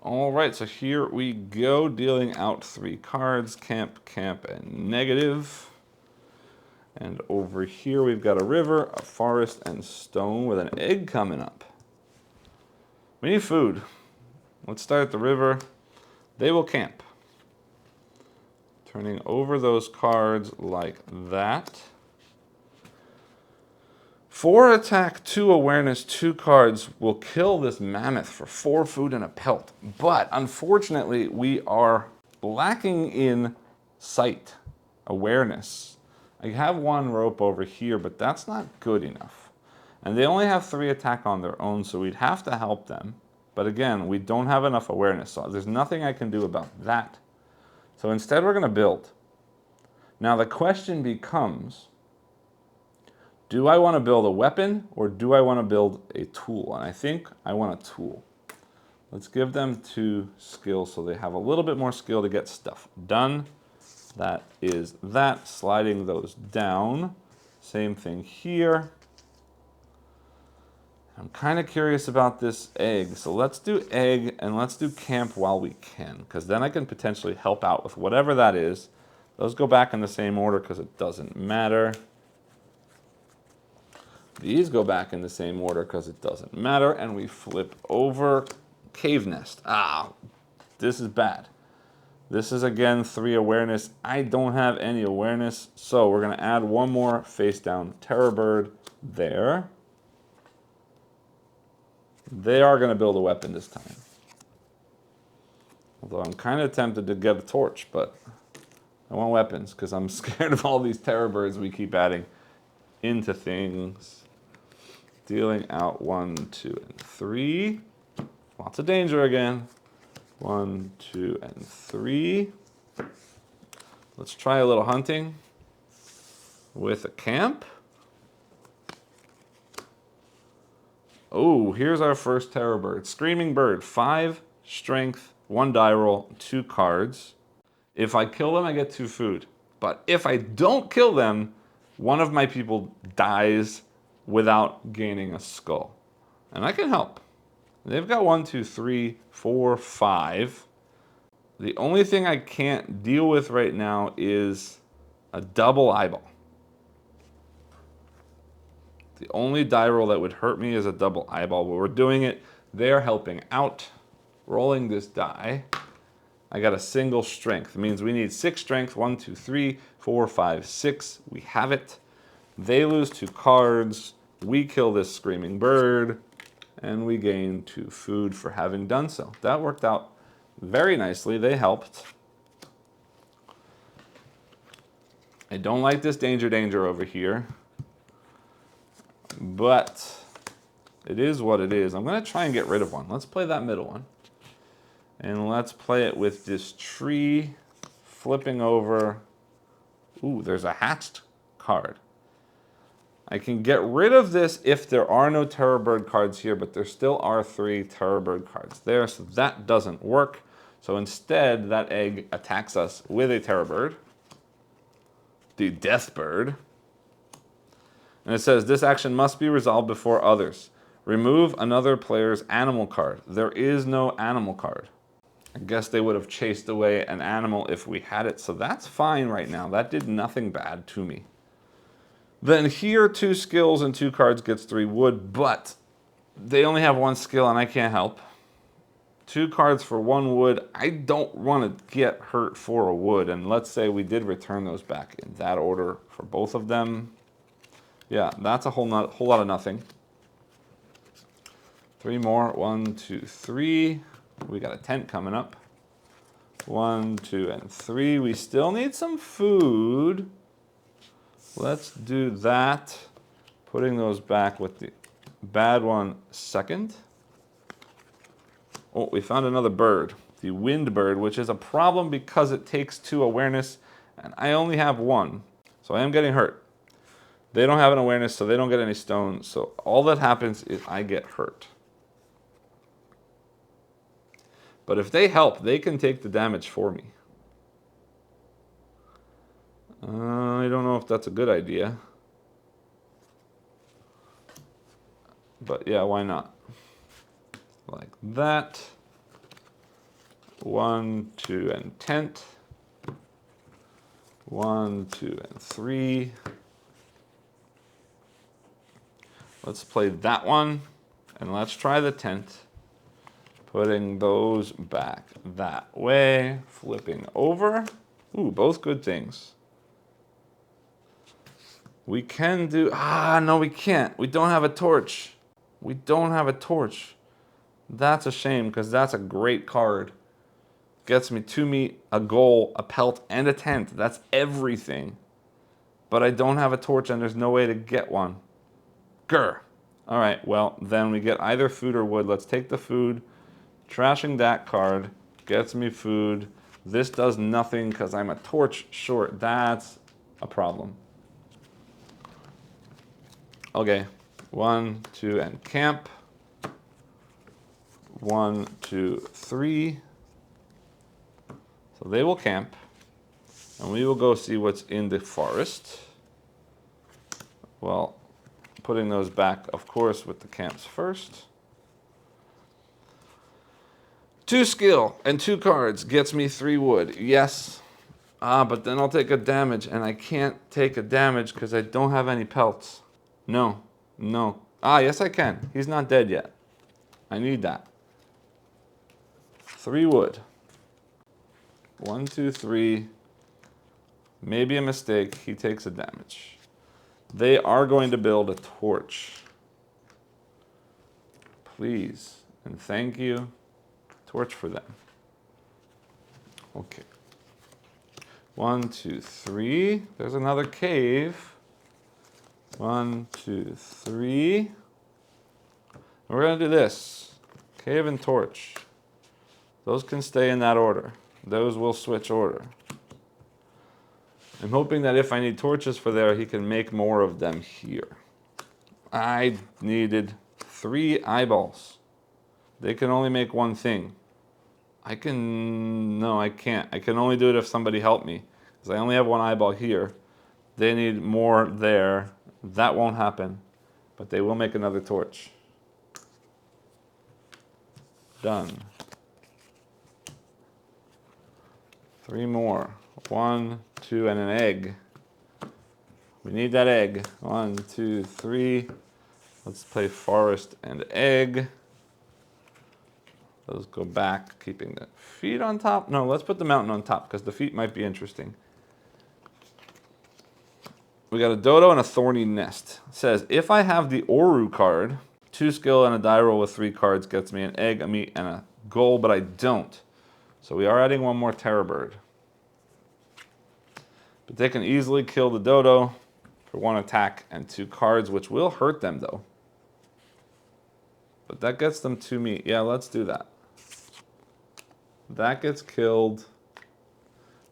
All right, so here we go, dealing out 3 cards, camp, camp, and negative. And over here we've got a river, a forest, and stone with an egg coming up. We need food. Let's start at the river. They will camp. Turning over those cards like that. 4 attack, 2 awareness, 2 cards will kill this mammoth for 4 food and a pelt. But unfortunately, we are lacking in sight, awareness. I have 1 rope over here, but that's not good enough. And they only have 3 attack on their own, so we'd have to help them. But again, we don't have enough awareness, so there's nothing I can do about that. So instead, we're going to build. Now the question becomes, do I want to build a weapon or do I want to build a tool? And I think I want a tool. Let's give them 2 skills so they have a little bit more skill to get stuff done. That is that. Sliding those down. Same thing here. I'm kind of curious about this egg. So let's do egg and let's do camp while we can, because then I can potentially help out with whatever that is. Those go back in the same order because it doesn't matter. These go back in the same order because it doesn't matter, and we flip over cave nest. Ah, this is bad. This is again 3 awareness. I don't have any awareness, so we're going to add 1 more face down terror bird there. They are going to build a weapon this time. Although I'm kind of tempted to get a torch, but I want weapons because I'm scared of all these terror birds we keep adding into things. Dealing out 1, 2, and 3. Lots of danger again. 1, 2, and 3. Let's try a little hunting with a camp. Oh, here's our first terror bird. Screaming bird. 5 strength, 1 die roll, 2 cards. If I kill them, I get 2 food. But if I don't kill them, one of my people dies without gaining a skull. And I can help. They've got 1, 2, 3, 4, 5. The only thing I can't deal with right now is A double eyeball. The only die roll that would hurt me is a double eyeball, but we're doing it. They're helping out. Rolling this die. I got a single strength. It means we need 6 strength. 1, 2, 3, 4, 5, 6. We have it. They lose 2 cards. We kill this screaming bird. And we gain 2 food for having done so. That worked out very nicely. They helped. I don't like this danger over here. But it is what it is. I'm going to try and get rid of one. Let's play that middle one. And let's play it with this tree flipping over. Ooh, there's a hatched card. I can get rid of this if there are no Terror Bird cards here, but there still are 3 Terror Bird cards there, so that doesn't work. So instead, that egg attacks us with a Terror Bird, the Death Bird. And it says, this action must be resolved before others. Remove another player's animal card. There is no animal card. I guess they would have chased away an animal if we had it, so that's fine right now. That did nothing bad to me. Then here, 2 skills and 2 cards gets 3 wood, but they only have 1 skill and I can't help. 2 cards for 1 wood. I don't want to get hurt for a wood, and let's say we did return those back in that order for both of them. Yeah, that's a whole lot of nothing. 3 more. 1, 2, 3. We got a tent coming up. 1, 2, and 3. We still need some food. Let's do that. Putting those back with the bad one second. Oh, we found another bird. The wind bird, which is a problem because it takes 2 awareness, and I only have 1. So I am getting hurt. They don't have an awareness, so they don't get any stones. So all that happens is I get hurt. But if they help, they can take the damage for me. I don't know if that's a good idea. But yeah, why not? Like that. 1, 2, and tent. 1, 2, and 3. Let's play that one, and let's try the tent. Putting those back that way, flipping over. Ooh, both good things. We can do, no we can't. We don't have a torch. We don't have a torch. That's a shame, because that's a great card. Gets me 2 meat, a goal, a pelt, and a tent. That's everything. But I don't have a torch, and there's no way to get one. Grr. All right, well, then we get either food or wood. Let's take the food. Trashing that card gets me food. This does nothing because I'm a torch short. That's a problem. Okay, 1, 2, and camp. 1, 2, 3. So they will camp, and we will go see what's in the forest. Well, putting those back, of course, with the camps first. 2 skill and 2 cards gets me 3 wood. Yes. But then I'll take a damage, and I can't take a damage because I don't have any pelts. No. Yes I can. He's not dead yet. I need that. 3 wood. 1, 2, 3. Maybe a mistake. He takes a damage. They are going to build a torch. Please and thank you. Torch for them. Okay. 1, 2, 3. There's another cave. 1, 2, 3. We're going to do this. Cave and torch. Those can stay in that order. Those will switch order. I'm hoping that if I need torches for there, he can make more of them here. I needed 3 eyeballs. They can only make one thing. No, I can't. I can only do it if somebody helped me. Because I only have 1 eyeball here. They need more there. That won't happen. But they will make another torch. Done. 3 more. 1, 2, and an egg. We need that egg. 1, 2, 3. Let's play forest and egg. Those go back, keeping the feet on top. No, let's put the mountain on top because the feet might be interesting. We got a dodo and a thorny nest. It says, if I have the Oru card, 2 skill and a die roll with 3 cards gets me an egg, a meat, and a goal, but I don't. So we are adding one more terror bird. But they can easily kill the dodo for 1 attack and 2 cards, which will hurt them though. But that gets them 2 meat. Yeah, let's do that. That gets killed.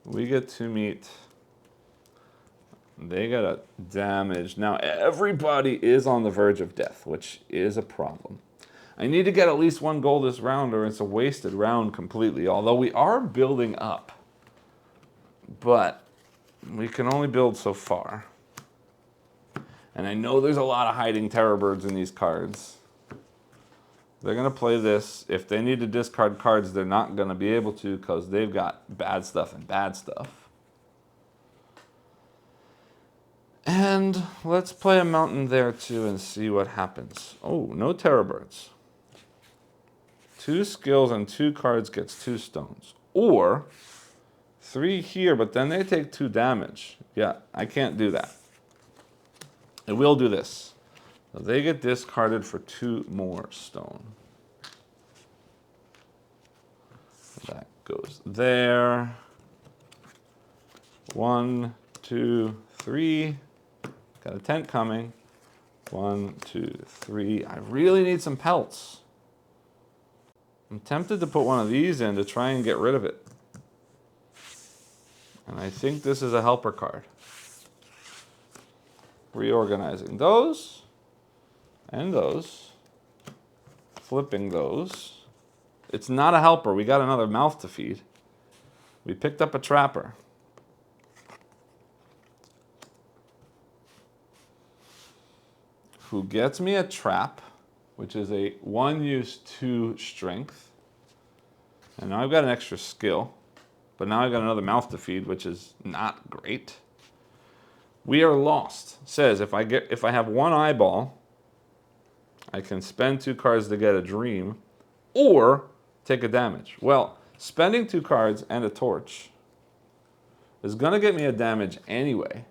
We get 2 meat. They got a damage. Now everybody is on the verge of death, which is a problem. I need to get at least 1 goal this round or it's a wasted round completely. Although we are building up. But we can only build so far. And I know there's a lot of hiding terror birds in these cards. They're going to play this. If they need to discard cards, they're not going to be able to because they've got bad stuff and bad stuff. And let's play a mountain there too and see what happens. Oh, no terror birds. 2 skills and 2 cards gets 2 stones. Or 3 here, but then they take 2 damage. Yeah, I can't do that. I will do this. So they get discarded for 2 more stone. That goes there. 1, 2, 3. Got a tent coming. 1, 2, 3. I really need some pelts. I'm tempted to put one of these in to try and get rid of it. And I think this is a helper card. Reorganizing those and those. Flipping those. It's not a helper. We got another mouth to feed. We picked up a trapper. Who gets me a trap, which is a 1 use 2 strength. And now I've got an extra skill. But now I've got another mouth to feed, which is not great. We are lost. Says if I have 1 eyeball, I can spend 2 cards to get a dream, or take a damage. Well, spending 2 cards and a torch is gonna get me a damage anyway.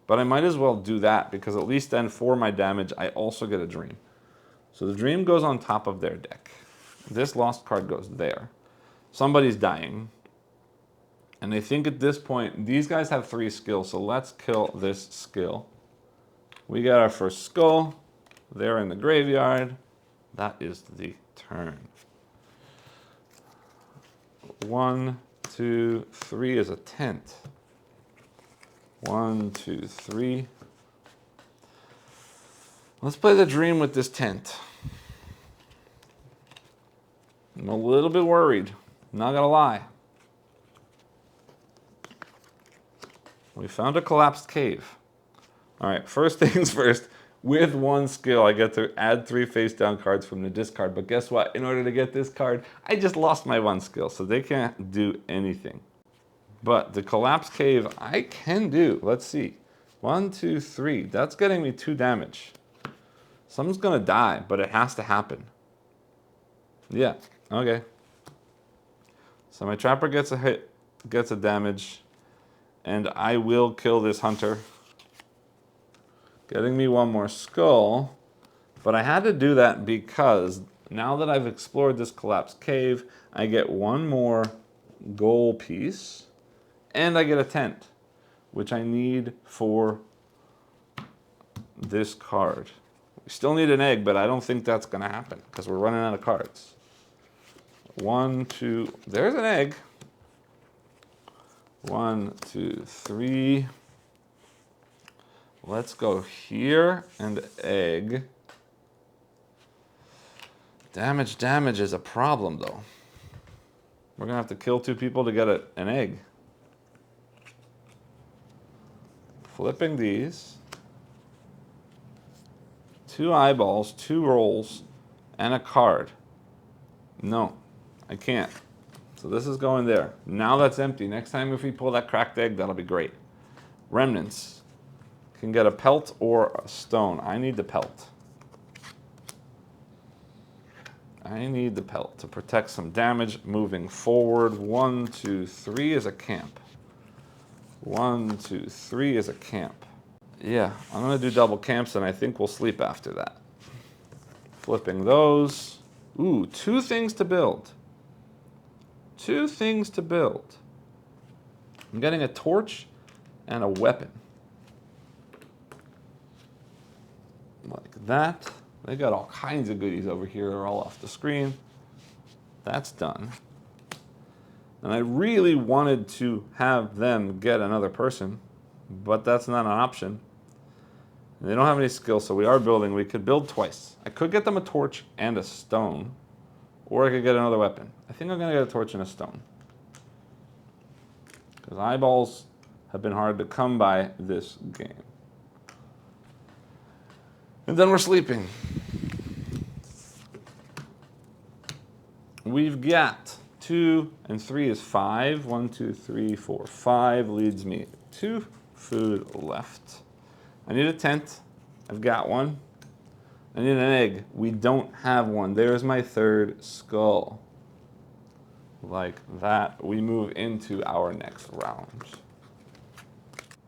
But I might as well do that because at least then for my damage, I also get a dream. So the dream goes on top of their deck. This lost card goes there. Somebody's dying. And I think at this point, these guys have 3 skills, so let's kill this skill. We got our first skull. They're in the graveyard. That is the turn. 1, 2, 3 is a tent. 1, 2, 3. Let's play the dream with this tent. I'm a little bit worried, not gonna lie. We found a collapsed cave. All right, first things first, with 1 skill, I get to add 3 face down cards from the discard. But guess what? In order to get this card, I just lost my 1 skill, so they can't do anything. But the collapsed cave, I can do. Let's see. 1, 2, 3. That's getting me 2 damage. Someone's gonna die, but it has to happen. Yeah, okay. So my trapper gets a hit, gets a damage, and I will kill this hunter. Getting me 1 more skull, but I had to do that because now that I've explored this collapsed cave, I get 1 more goal piece, and I get a tent, which I need for this card. We still need an egg, but I don't think that's gonna happen because we're running out of cards. 1, 2, there's an egg. 1, 2, 3. Let's go here and egg. Damage is a problem though. We're gonna have to kill 2 people to get an egg. Flipping these. 2 eyeballs, 2 rolls, and a card. No, I can't. So this is going there. Now that's empty. Next time if we pull that cracked egg, that'll be great. Remnants. can get a pelt or a stone. I need the pelt. I need the pelt to protect some damage moving forward. 1, 2, 3 is a camp. 1, 2, 3 is a camp. Yeah, I'm gonna do double camps and I think we'll sleep after that. Flipping those. Ooh, 2 things to build. 2 things to build. I'm getting a torch and a weapon. Like that. They got all kinds of goodies over here. They're all off the screen. That's done. And I really wanted to have them get another person, but that's not an option. And they don't have any skills, so we are building. We could build twice. I could get them a torch and a stone, or I could get another weapon. I think I'm gonna get a torch and a stone. Because eyeballs have been hard to come by this game. And then we're sleeping. We've got 2 and 3 is 5. 1, 2, 3, 4, 5 leads me 2 food left. I need a tent. I've got one. I need an egg. We don't have one. There's my 3rd skull. Like that, we move into our next round.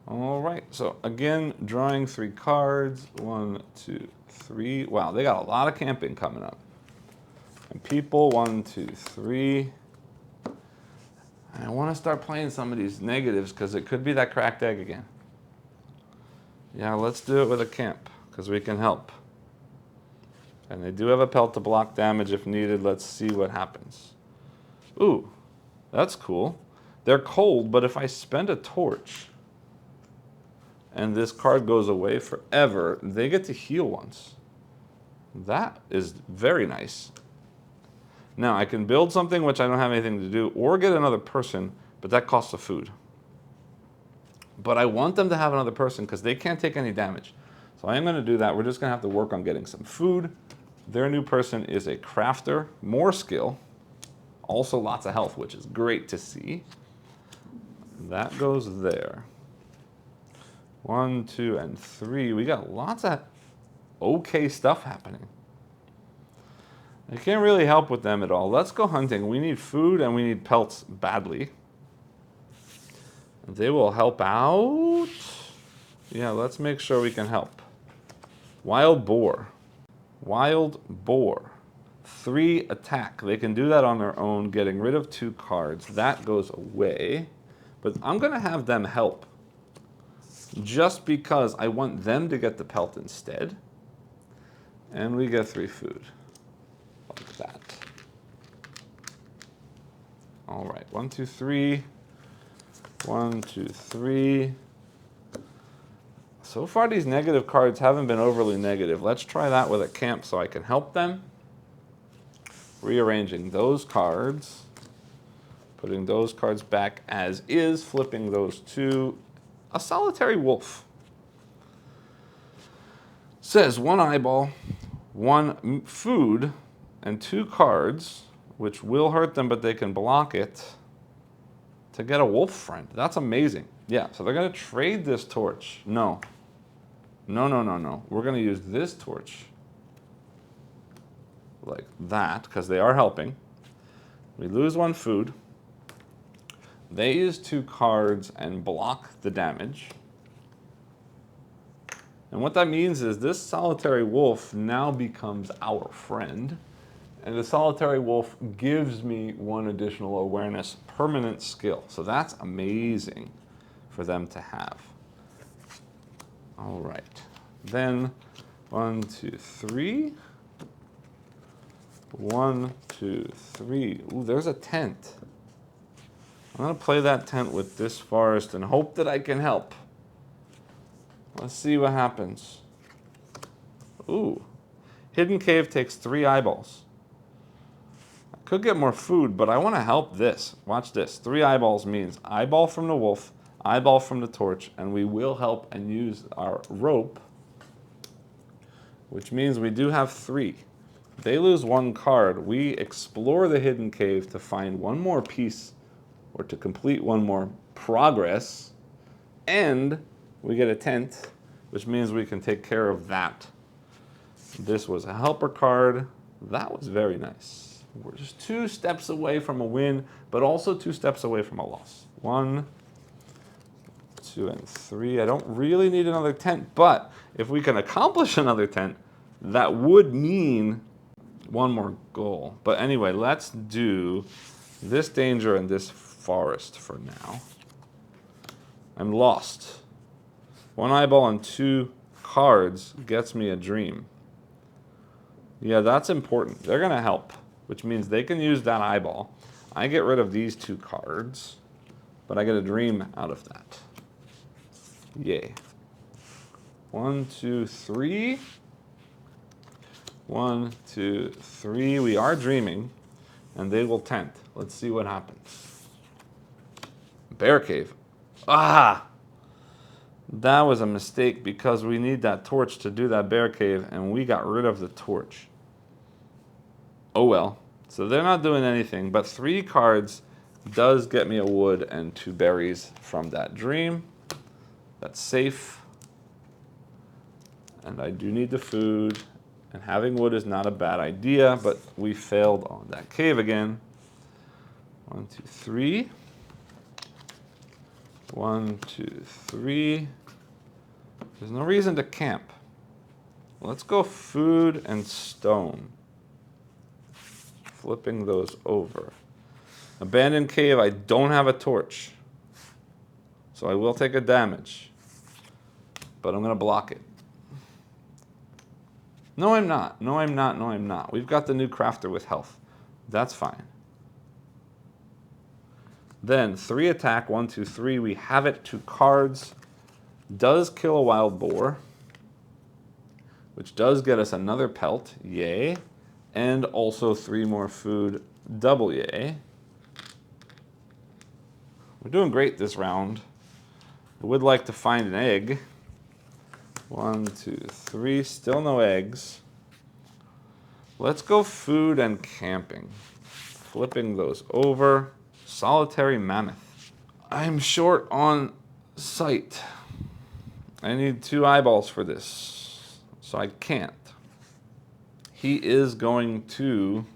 All right, so again, drawing 3 cards. 1, 2, 3. Wow, they got a lot of camping coming up. And people, 1, 2, 3. I want to start playing some of these negatives because it could be that cracked egg again. Yeah, let's do it with a camp because we can help. And they do have a pelt to block damage if needed. Let's see what happens. Ooh, that's cool. They're cold, but if I spend a torch and this card goes away forever, they get to heal once. That is very nice. Now, I can build something which I don't have anything to do, or get another person, but that costs a food. But I want them to have another person because they can't take any damage. So I am going to do that. We're just going to have to work on getting some food. Their new person is a crafter, more skill, also lots of health, which is great to see. That goes there. 1, 2, and 3. We got lots of okay stuff happening. I can't really help with them at all. Let's go hunting. We need food and we need pelts badly. They will help out. Yeah, let's make sure we can help. Wild boar. Wild boar. 3 attack. They can do that on their own, getting rid of 2 cards. That goes away. But I'm going to have them help. Just because I want them to get the pelt instead. And we get 3 food. Like that. All right, 1, 2, 3. 1, 2, 3. So far, these negative cards haven't been overly negative. Let's try that with a camp so I can help them. Rearranging those cards. Putting those cards back as is. Flipping those 2. A solitary wolf. Says 1 eyeball, 1 food, and 2 cards, which will hurt them, but they can block it, to get a wolf friend. That's amazing. Yeah, so they're going to trade this torch. No. No, no, no, no. We're going to use this torch. Like that, because they are helping. We lose 1 food. They use 2 cards and block the damage. And what that means is this solitary wolf now becomes our friend. And the solitary wolf gives me 1 additional awareness permanent skill. So that's amazing for them to have. All right. Then 1, 2, 3. 1, 2, 3. Ooh, there's a tent. I'm going to play that tent with this forest and hope that I can help. Let's see what happens. Ooh. Hidden cave takes 3 eyeballs. I could get more food, but I want to help this. Watch this. 3 eyeballs means eyeball from the wolf, eyeball from the torch, and we will help and use our rope, which means we do have 3. They lose 1 card. We explore the hidden cave to find 1 more piece or to complete 1 more progress, and we get a tent, which means we can take care of that. This was a helper card. That was very nice. We're just 2 steps away from a win, but also 2 steps away from a loss. 1, 2, and 3. I don't really need another tent, but if we can accomplish another tent, that would mean 1 more goal. But anyway, let's do this danger and this forest for now. I'm lost. 1 eyeball and 2 cards gets me a dream. Yeah, that's important. They're going to help, which means they can use that eyeball. I get rid of these 2 cards, but I get a dream out of that. Yay. 1, 2, 3. 1, 2, 3. We are dreaming, and they will tent. Let's see what happens. Bear cave. Ah! That was a mistake because we need that torch to do that bear cave, and we got rid of the torch. Oh well. So they're not doing anything, but 3 cards does get me a wood and 2 berries from that dream. That's safe. And I do need the food, and having wood is not a bad idea, but we failed on that cave again. 1, 2, 3. 1, 2, 3. There's no reason to camp. Let's go food and stone. Flipping those over. Abandoned cave, I don't have a torch. So I will take a damage. But I'm going to block it. No, I'm not. No, I'm not. No, I'm not. We've got the new crafter with health. That's fine. Then 3 attack, 1, 2, 3. We have it. 2 cards. Does kill a wild boar, which does get us another pelt. Yay. And also 3 more food. Double yay. We're doing great this round. I would like to find an egg. 1, 2, 3. Still no eggs. Let's go food and camping. Flipping those over. Solitary mammoth. I'm short on sight. I need 2 eyeballs for this, so I can't. He is going to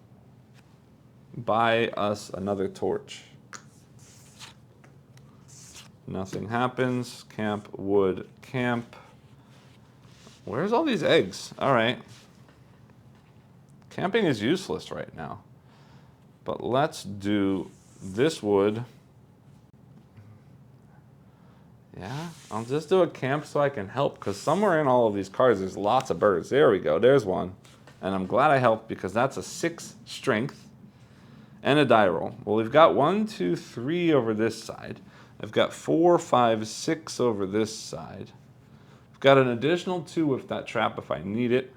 buy us another torch. Nothing happens. Camp, wood, camp. Where's all these eggs? All right. Camping is useless right now. But let's do this wood. Yeah, I'll just do a camp so I can help, because somewhere in all of these cards there's lots of birds. There we go. There's one. And I'm glad I helped because that's a 6 strength and a die roll. Well, we've got 1, 2, 3 over this side. I've got 4, 5, 6 over this side. I've got an additional 2 with that trap if I need it.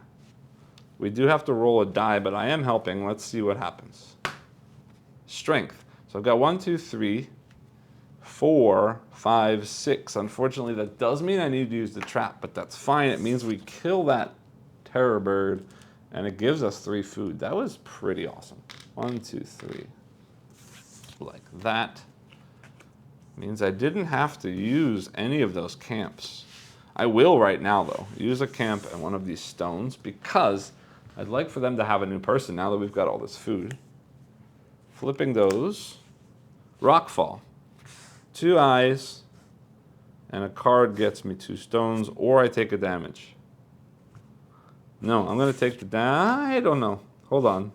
We do have to roll a die, but I am helping. Let's see what happens. Strength. So I've got 1, 2, 3, 4, 5, 6. Unfortunately, that does mean I need to use the trap, but that's fine. It means we kill that terror bird, and it gives us 3 food. That was pretty awesome. 1, 2, 3. Like that. Means I didn't have to use any of those camps. I will right now, though, use a camp and one of these stones because I'd like for them to have a new person now that we've got all this food. Flipping those. Rockfall. 2 eyes, and a card gets me 2 stones, or I take a damage. No, I'm going to take the I don't know. Hold on.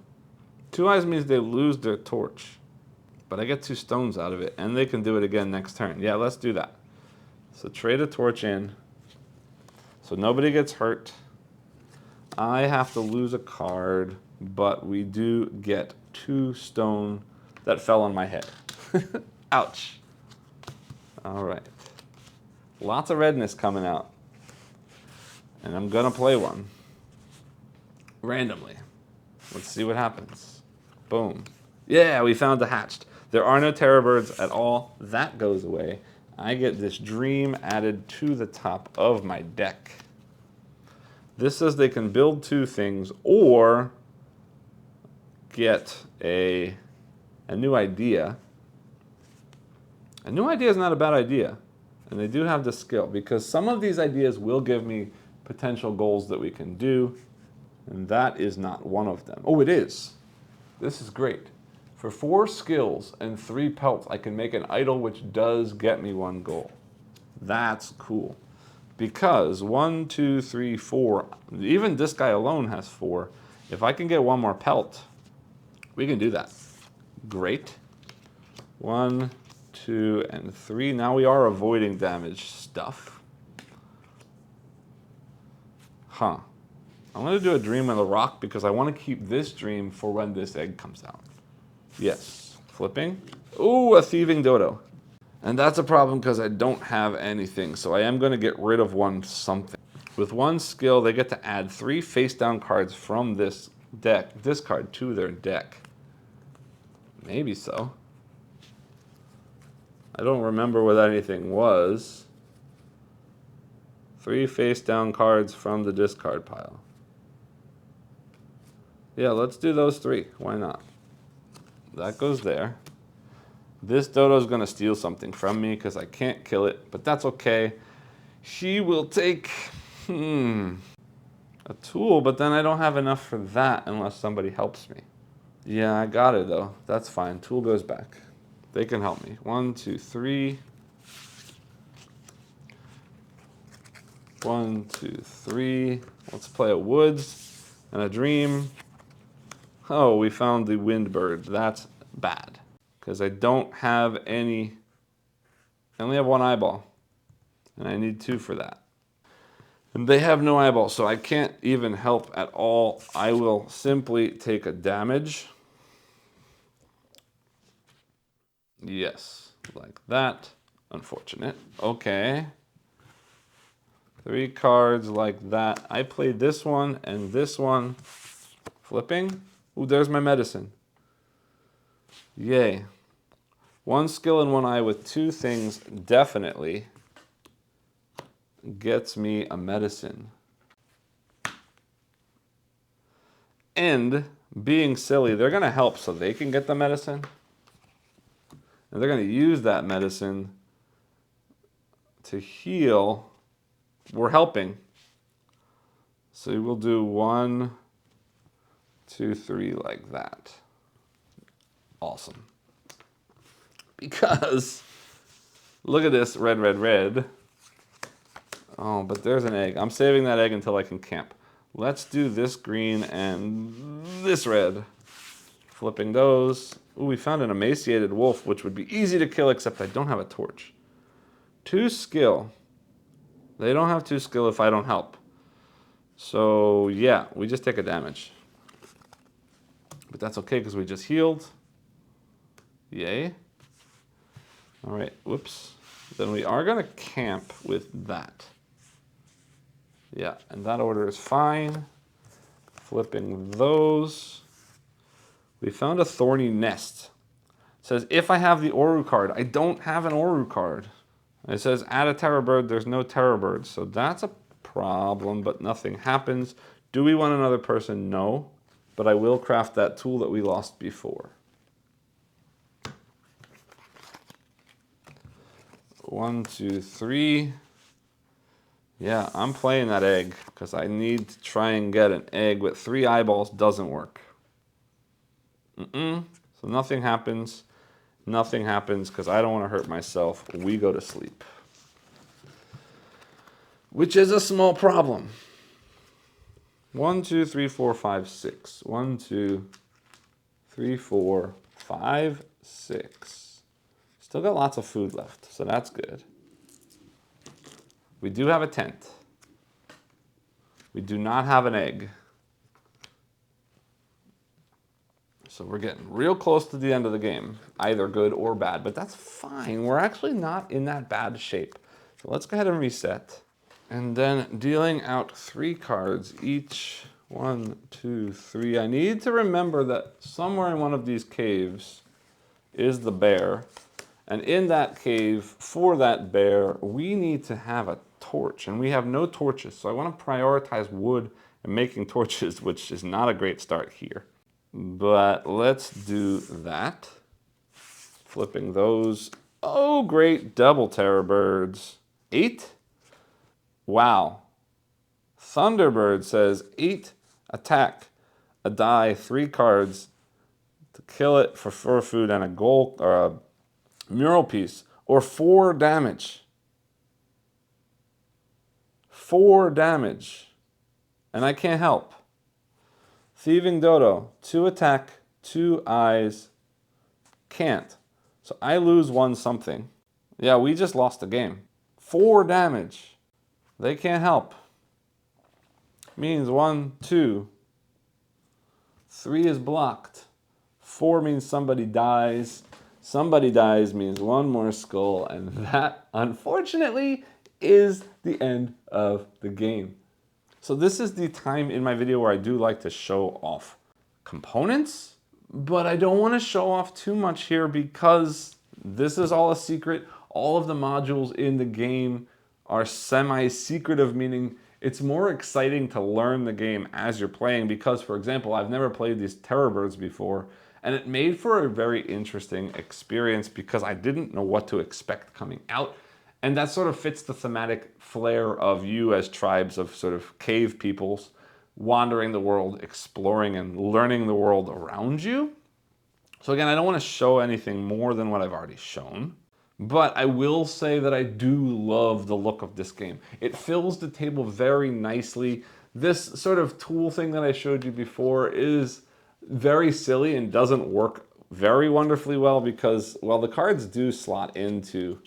2 eyes means they lose their torch. But I get 2 stones out of it, and they can do it again next turn. Yeah, let's do that. So trade a torch in. So nobody gets hurt. I have to lose a card, but we do get 2 stone that fell on my head. Ouch. All right. Lots of redness coming out. And I'm going to play one. Randomly. Let's see what happens. Boom. Yeah, we found the hatched. There are no terror birds at all. That goes away. I get this dream added to the top of my deck. This says they can build 2 things or get a new idea. A new idea is not a bad idea. And they do have the skill, because some of these ideas will give me potential goals that we can do, and that is not one of them. Oh, it is. This is great. For 4 skills and 3 pelts, I can make an idol which does get me 1 goal. That's cool. Because 1, 2, 3, 4, even this guy alone has 4. If I can get 1 more pelt, we can do that. Great. 1, 2, and 3. Now we are avoiding damage stuff. Huh. I'm going to do a dream on the rock because I want to keep this dream for when this egg comes out. Yes. Flipping. Ooh, a thieving dodo. And that's a problem because I don't have anything, so I am going to get rid of 1 something. With 1 skill, they get to add 3 face-down cards from this deck, discard to their deck. Maybe so. I don't remember what anything was. 3 face-down cards from the discard pile. Yeah, let's do those 3. Why not? That goes there. This dodo's going to steal something from me because I can't kill it, but that's okay. She will take a tool, but then I don't have enough for that unless somebody helps me. Yeah, I got it though. That's fine. Tool goes back. They can help me. 1, 2, 3. 1, 2, 3. Let's play a woods and a dream. Oh, we found the wind bird. That's bad. Because I don't have any. I only have 1 eyeball. And I need 2 for that. And they have no eyeball, so I can't even help at all. I will simply take a damage. Yes, like that. Unfortunate. Okay. 3 cards like that. I played this one and this one. Flipping. Ooh, there's my medicine. Yay. 1 skill and 1 eye with 2 things definitely gets me a medicine. And being silly, they're going to help so they can get the medicine. And they're going to use that medicine to heal. We're helping. So we'll do 1, 2, 3 like that. Awesome. Because, look at this, red, red, red. Oh, but there's an egg. I'm saving that egg until I can camp. Let's do this green and this red. Flipping those. Ooh, we found an emaciated wolf, which would be easy to kill, except I don't have a torch. 2 skill. They don't have 2 skill if I don't help. So, yeah, we just take a damage. But that's okay because we just healed. Yay. All right, whoops. Then we are going to camp with that. Yeah, and that order is fine. Flipping those. We found a thorny nest. It says, if I have the Oru card. I don't have an Oru card. It says, add a terror bird. There's no terror bird. So that's a problem, but nothing happens. Do we want another person? No. But I will craft that tool that we lost before. 1, 2, 3. Yeah, I'm playing that egg because I need to try and get an egg with 3 eyeballs. Doesn't work. So nothing happens. Nothing happens because I don't want to hurt myself. We go to sleep. Which is a small problem. 1, 2, 3, 4, 5, 6. 1, 2, 3, 4, 5, 6. Still got lots of food left, so that's good. We do have a tent. We do not have an egg. So we're getting real close to the end of the game, either good or bad, but that's fine. We're actually not in that bad shape. So let's go ahead and reset. And then dealing out 3 cards each. 1, 2, 3. I need to remember that somewhere in one of these caves is the bear. And in that cave, for that bear, we need to have a torch. And we have no torches. So I want to prioritize wood and making torches, which is not a great start here. But let's do that. Flipping those Oh, great, double terror birds. 8? Wow. Thunderbird says 8 attack, a die, 3 cards to kill it for 4 food and a gold or a mural piece, or 4 damage. 4 damage. And I can't help. Thieving Dodo, 2 attack, 2 eyes, can't. So I lose 1 something. Yeah, we just lost the game. 4 damage. They can't help. Means 1, 2. 3 is blocked. 4 means somebody dies. Somebody dies means 1 more skull, and that, unfortunately, is the end of the game. So this is the time in my video where I do like to show off components, but I don't want to show off too much here because this is all a secret. All of the modules in the game are semi-secretive, meaning it's more exciting to learn the game as you're playing because, for example, I've never played these terror birds before, and it made for a very interesting experience because I didn't know what to expect coming out. And that sort of fits the thematic flair of you as tribes of sort of cave peoples wandering the world, exploring and learning the world around you. So again, I don't want to show anything more than what I've already shown, but I will say that I do love the look of this game. It fills the table very nicely. This sort of tool thing that I showed you before is very silly and doesn't work very wonderfully well because, well, the cards do slot into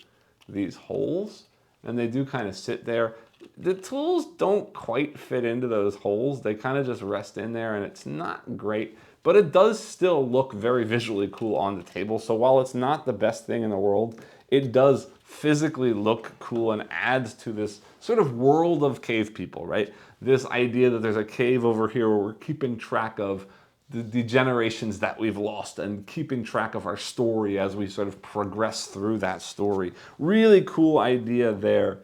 these holes and they do kind of sit there. The tools don't quite fit into those holes. They kind of just rest in there and it's not great, but it does still look very visually cool on the table. So while it's not the best thing in the world, it does physically look cool and adds to this sort of world of cave people, right? This idea that there's a cave over here where we're keeping track of the generations that we've lost and keeping track of our story as we sort of progress through that story. Really cool idea there.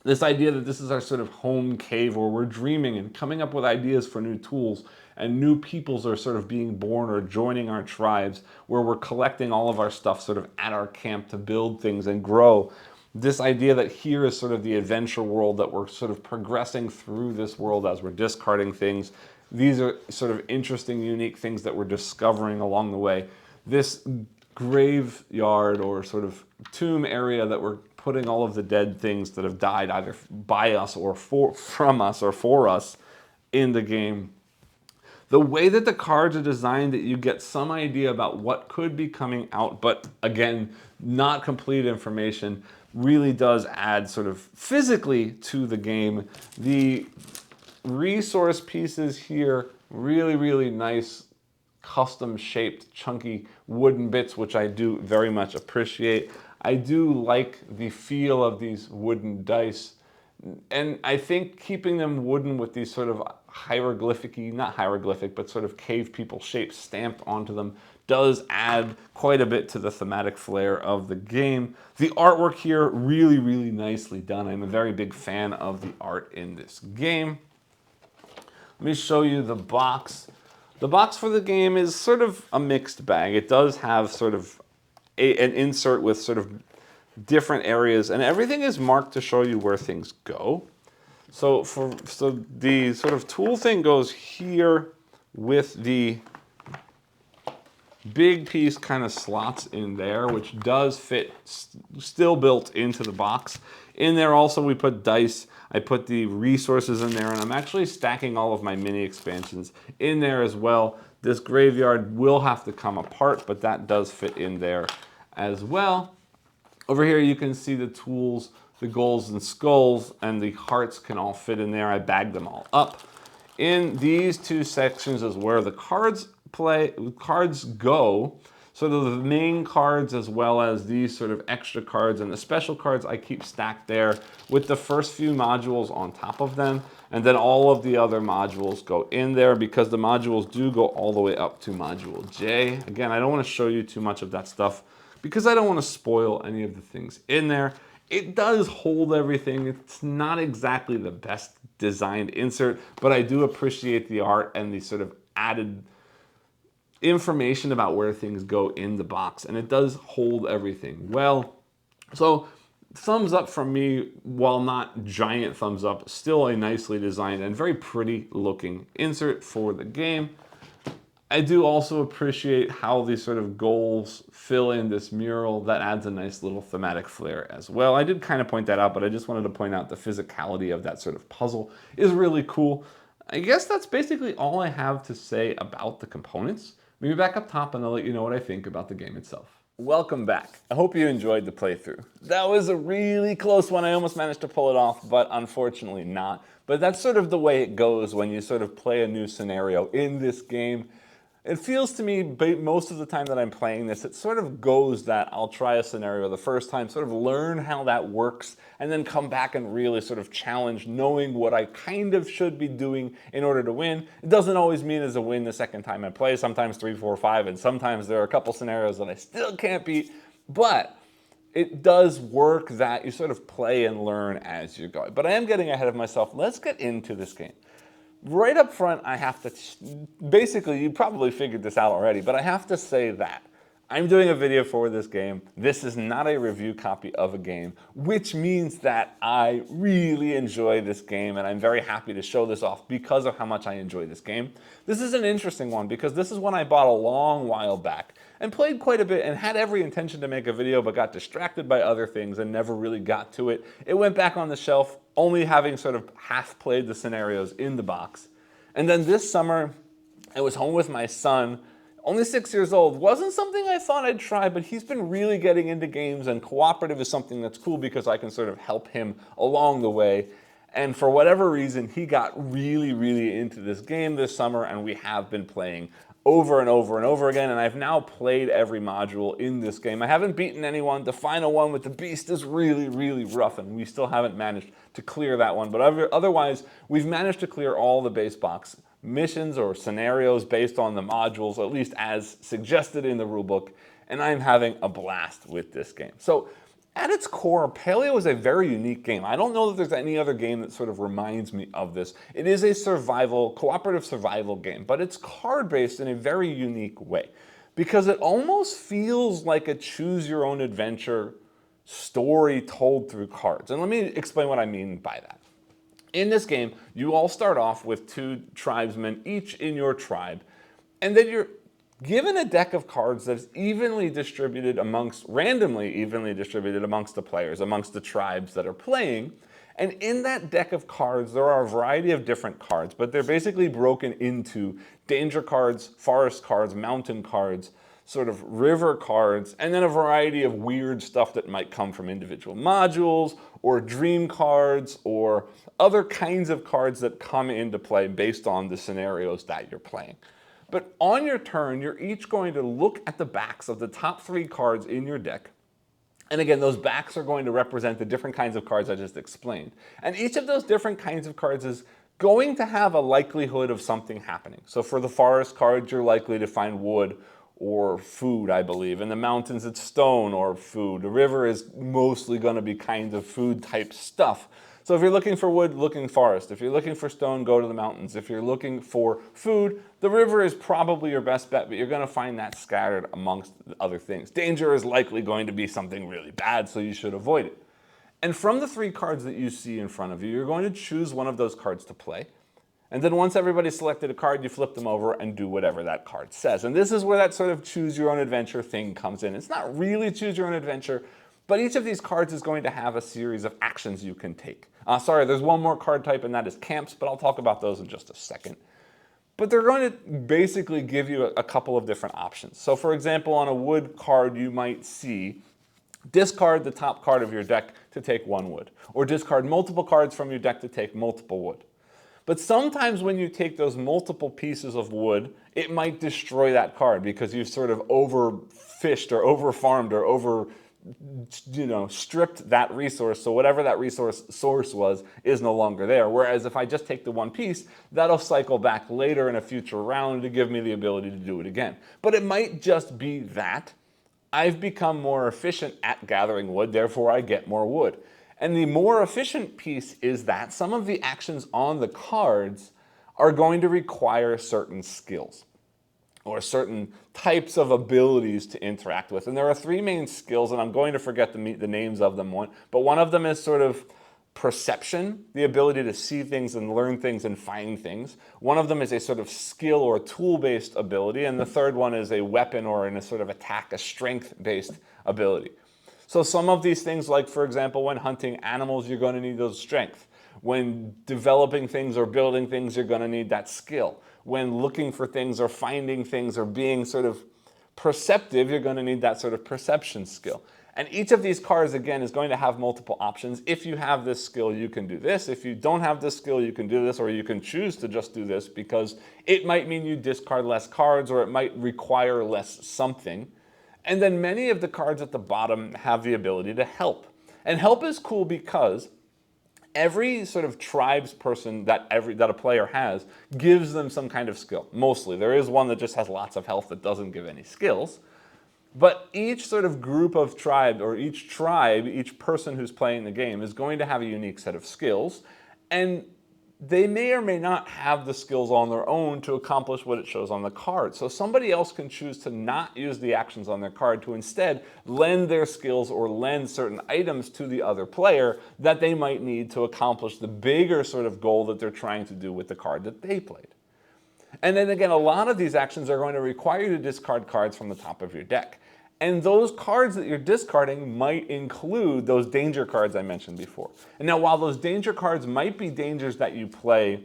This idea that this is our sort of home cave where we're dreaming and coming up with ideas for new tools, and new peoples are sort of being born or joining our tribes, where we're collecting all of our stuff sort of at our camp to build things and grow. This idea that here is sort of the adventure world, that we're sort of progressing through this world as we're discarding things. These are sort of interesting, unique things that we're discovering along the way. This graveyard or sort of tomb area that we're putting all of the dead things that have died either by us or from us or for us in the game. The way that the cards are designed, that you get some idea about what could be coming out, but again, not complete information, really does add sort of physically to the game. The resource pieces here, really, really nice, custom shaped, chunky wooden bits, which I do very much appreciate. I do like the feel of these wooden dice. And I think keeping them wooden with these sort of hieroglyphic-y, not hieroglyphic, but sort of cave people shapes stamped onto them does add quite a bit to the thematic flair of the game. The artwork here, really, really nicely done. I'm a very big fan of the art in this game. Let me show you the box. The box for the game is sort of a mixed bag. It does have sort of an insert with sort of different areas, and everything is marked to show you where things go. So the sort of tool thing goes here with the big piece kind of slots in there, which does fit, still built into the box. In there also we put dice. I put the resources in there, and I'm actually stacking all of my mini expansions in there as well. This graveyard will have to come apart, but that does fit in there as well. Over here you can see the tools, the goals and skulls, and the hearts can all fit in there. I bagged them all up. In these two sections is where the cards go. So the main cards as well as these sort of extra cards and the special cards I keep stacked there with the first few modules on top of them. And then all of the other modules go in there because the modules do go all the way up to module J. Again, I don't want to show you too much of that stuff because I don't want to spoil any of the things in there. It does hold everything. It's not exactly the best designed insert, but I do appreciate the art and the sort of added information about where things go in the box, and it does hold everything well. So thumbs up from me, while not giant thumbs up, still a nicely designed and very pretty looking insert for the game. I do also appreciate how these sort of goals fill in this mural. That adds a nice little thematic flair as well. I did kind of point that out, but I just wanted to point out the physicality of that sort of puzzle is really cool. I guess that's basically all I have to say about the components. Maybe back up top and I'll let you know what I think about the game itself. Welcome back. I hope you enjoyed the playthrough. That was a really close one. I almost managed to pull it off, but unfortunately not. But that's sort of the way it goes when you sort of play a new scenario in this game. It feels to me, most of the time that I'm playing this, it sort of goes that I'll try a scenario the first time, sort of learn how that works, and then come back and really sort of challenge knowing what I kind of should be doing in order to win. It doesn't always mean it's a win the second time I play, sometimes 3, 4, 5, and sometimes there are a couple scenarios that I still can't beat, but it does work that you sort of play and learn as you go. But I am getting ahead of myself. Let's get into this game. Right up front, I have to, basically, you probably figured this out already, but I have to say that I'm doing a video for this game. This is not a review copy of a game, which means that I really enjoy this game, and I'm very happy to show this off because of how much I enjoy this game. This is an interesting one because this is one I bought a long while back and played quite a bit and had every intention to make a video, but got distracted by other things and never really got to it. It went back on the shelf, only having sort of half played the scenarios in the box. And then this summer, I was home with my son, only 6 years old. Wasn't something I thought I'd try, but he's been really getting into games, and cooperative is something that's cool because I can sort of help him along the way. And for whatever reason, he got really, really into this game this summer, and we have been playing over and over and over again, and I've now played every module in this game. I haven't beaten anyone. The final one with the beast is really, really rough, and we still haven't managed to clear that one. But otherwise, we've managed to clear all the base box missions or scenarios based on the modules, at least as suggested in the rulebook, and I'm having a blast with this game. So at its core, Paleo is a very unique game. I don't know that there's any other game that sort of reminds me of this. It is a cooperative survival game, but it's card-based in a very unique way because it almost feels like a choose-your-own-adventure story told through cards. And let me explain what I mean by that. In this game, you all start off with 2 tribesmen, each in your tribe, and then you're given a deck of cards that's randomly distributed amongst the players, amongst the tribes that are playing. And in that deck of cards, there are a variety of different cards, but they're basically broken into danger cards, forest cards, mountain cards, sort of river cards, and then a variety of weird stuff that might come from individual modules, or dream cards, or other kinds of cards that come into play based on the scenarios that you're playing. But on your turn, you're each going to look at the backs of the top 3 cards in your deck. And again, those backs are going to represent the different kinds of cards I just explained. And each of those different kinds of cards is going to have a likelihood of something happening. So for the forest cards, you're likely to find wood or food, I believe. In the mountains, it's stone or food. The river is mostly going to be kind of food type stuff. So if you're looking for wood, look in forest. If you're looking for stone, go to the mountains. If you're looking for food, the river is probably your best bet, but you're going to find that scattered amongst other things. Danger is likely going to be something really bad, so you should avoid it. And from the 3 cards that you see in front of you, you're going to choose one of those cards to play. And then once everybody's selected a card, you flip them over and do whatever that card says. And this is where that sort of choose your own adventure thing comes in. It's not really choose your own adventure, but each of these cards is going to have a series of actions you can take. There's one more card type, and that is camps, but I'll talk about those in just a second. But they're going to basically give you a couple of different options. So for example, on a wood card, you might see discard the top card of your deck to take 1 wood, or discard multiple cards from your deck to take multiple wood. But sometimes when you take those multiple pieces of wood, it might destroy that card because you've sort of overfished or overfarmed or stripped that resource, so whatever that resource source was is no longer there. Whereas if I just take the 1 piece, that'll cycle back later in a future round to give me the ability to do it again. But it might just be that I've become more efficient at gathering wood, therefore I get more wood. And the more efficient piece is that some of the actions on the cards are going to require certain skills. or certain types of abilities to interact with. And there are three main skills, and I'm going to forget the names of them, but one of them is sort of perception, the ability to see things and learn things and find things. One of them is a sort of skill or tool-based ability, and the third one is a weapon or in a sort of attack, a strength-based ability. So some of these things, like for example, when hunting animals, you're going to need those strength. When developing things or building things, you're going to need that skill. When looking for things or finding things or being sort of perceptive, you're going to need that sort of perception skill. And each of these cards, again, is going to have multiple options. If you have this skill, you can do this. If you don't have this skill, you can do this, or you can choose to just do this because it might mean you discard less cards or it might require less something. And then many of the cards at the bottom have the ability to help. And help is cool because every sort of tribes person that a player has gives them some kind of skill. Mostly. There is one that just has lots of health that doesn't give any skills. But each sort of group of tribe, or each tribe, each person who's playing the game is going to have a unique set of skills. And they may or may not have the skills on their own to accomplish what it shows on the card. So somebody else can choose to not use the actions on their card to instead lend their skills or lend certain items to the other player that they might need to accomplish the bigger sort of goal that they're trying to do with the card that they played. And then again, a lot of these actions are going to require you to discard cards from the top of your deck. And those cards that you're discarding might include those danger cards I mentioned before. And now, while those danger cards might be dangers that you play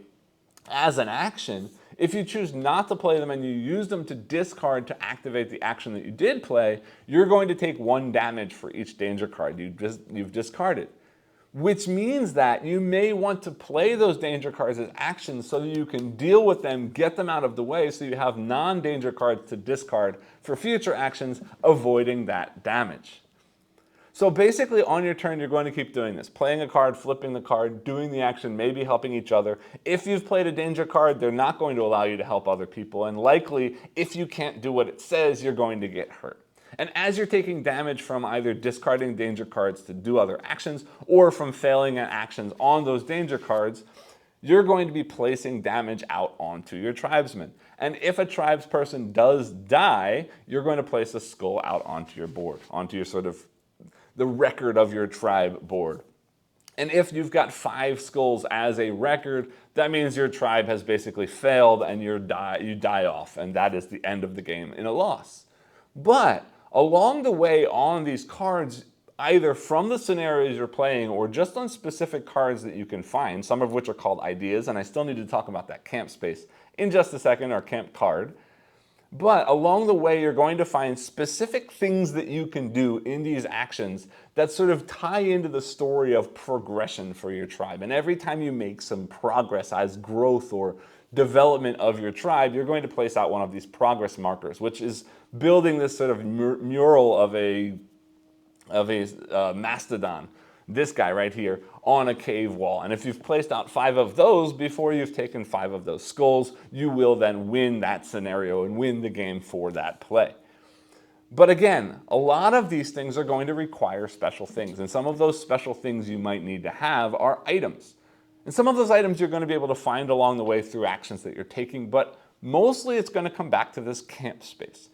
as an action, if you choose not to play them and you use them to discard to activate the action that you did play, you're going to take 1 damage for each danger card you've discarded. Which means that you may want to play those danger cards as actions so that you can deal with them, get them out of the way, so you have non-danger cards to discard for future actions, avoiding that damage. So basically on your turn, you're going to keep doing this. Playing a card, flipping the card, doing the action, maybe helping each other. If you've played a danger card, they're not going to allow you to help other people, and likely, if you can't do what it says, you're going to get hurt. And as you're taking damage from either discarding danger cards to do other actions or from failing at actions on those danger cards, you're going to be placing damage out onto your tribesmen. And if a tribesperson does die, you're going to place a skull out onto your board, onto your sort of the record of your tribe board. And if you've got 5 skulls as a record, that means your tribe has basically failed and you die off, and that is the end of the game in a loss. But along the way on these cards, either from the scenarios you're playing or just on specific cards that you can find, some of which are called ideas, and I still need to talk about that camp space in just a second, or camp card. But along the way, you're going to find specific things that you can do in these actions that sort of tie into the story of progression for your tribe. And every time you make some progress as growth or development of your tribe, you're going to place out one of these progress markers, which is building this sort of mural of a mastodon, this guy right here, on a cave wall. And if you've placed out 5 of those before you've taken 5 of those skulls, you will then win that scenario and win the game for that play. But again, a lot of these things are going to require special things, and some of those special things you might need to have are items. And some of those items you're going to be able to find along the way through actions that you're taking, but mostly it's going to come back to this camp space.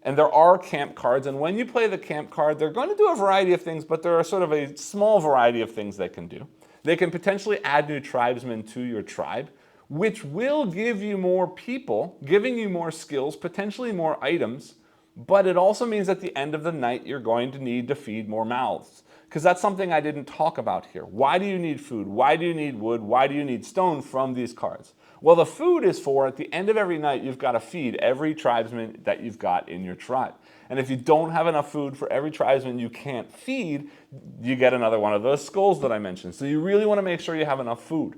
And there are camp cards, and when you play the camp card, they're going to do a variety of things, but there are sort of a small variety of things they can do. They can potentially add new tribesmen to your tribe, which will give you more people, giving you more skills, potentially more items, but it also means at the end of the night, you're going to need to feed more mouths. Because that's something I didn't talk about here. Why do you need food? Why do you need wood? Why do you need stone from these cards? Well, the food is for, at the end of every night, you've got to feed every tribesman that you've got in your tribe. And if you don't have enough food for every tribesman you can't feed, you get another one of those skulls that I mentioned. So you really want to make sure you have enough food.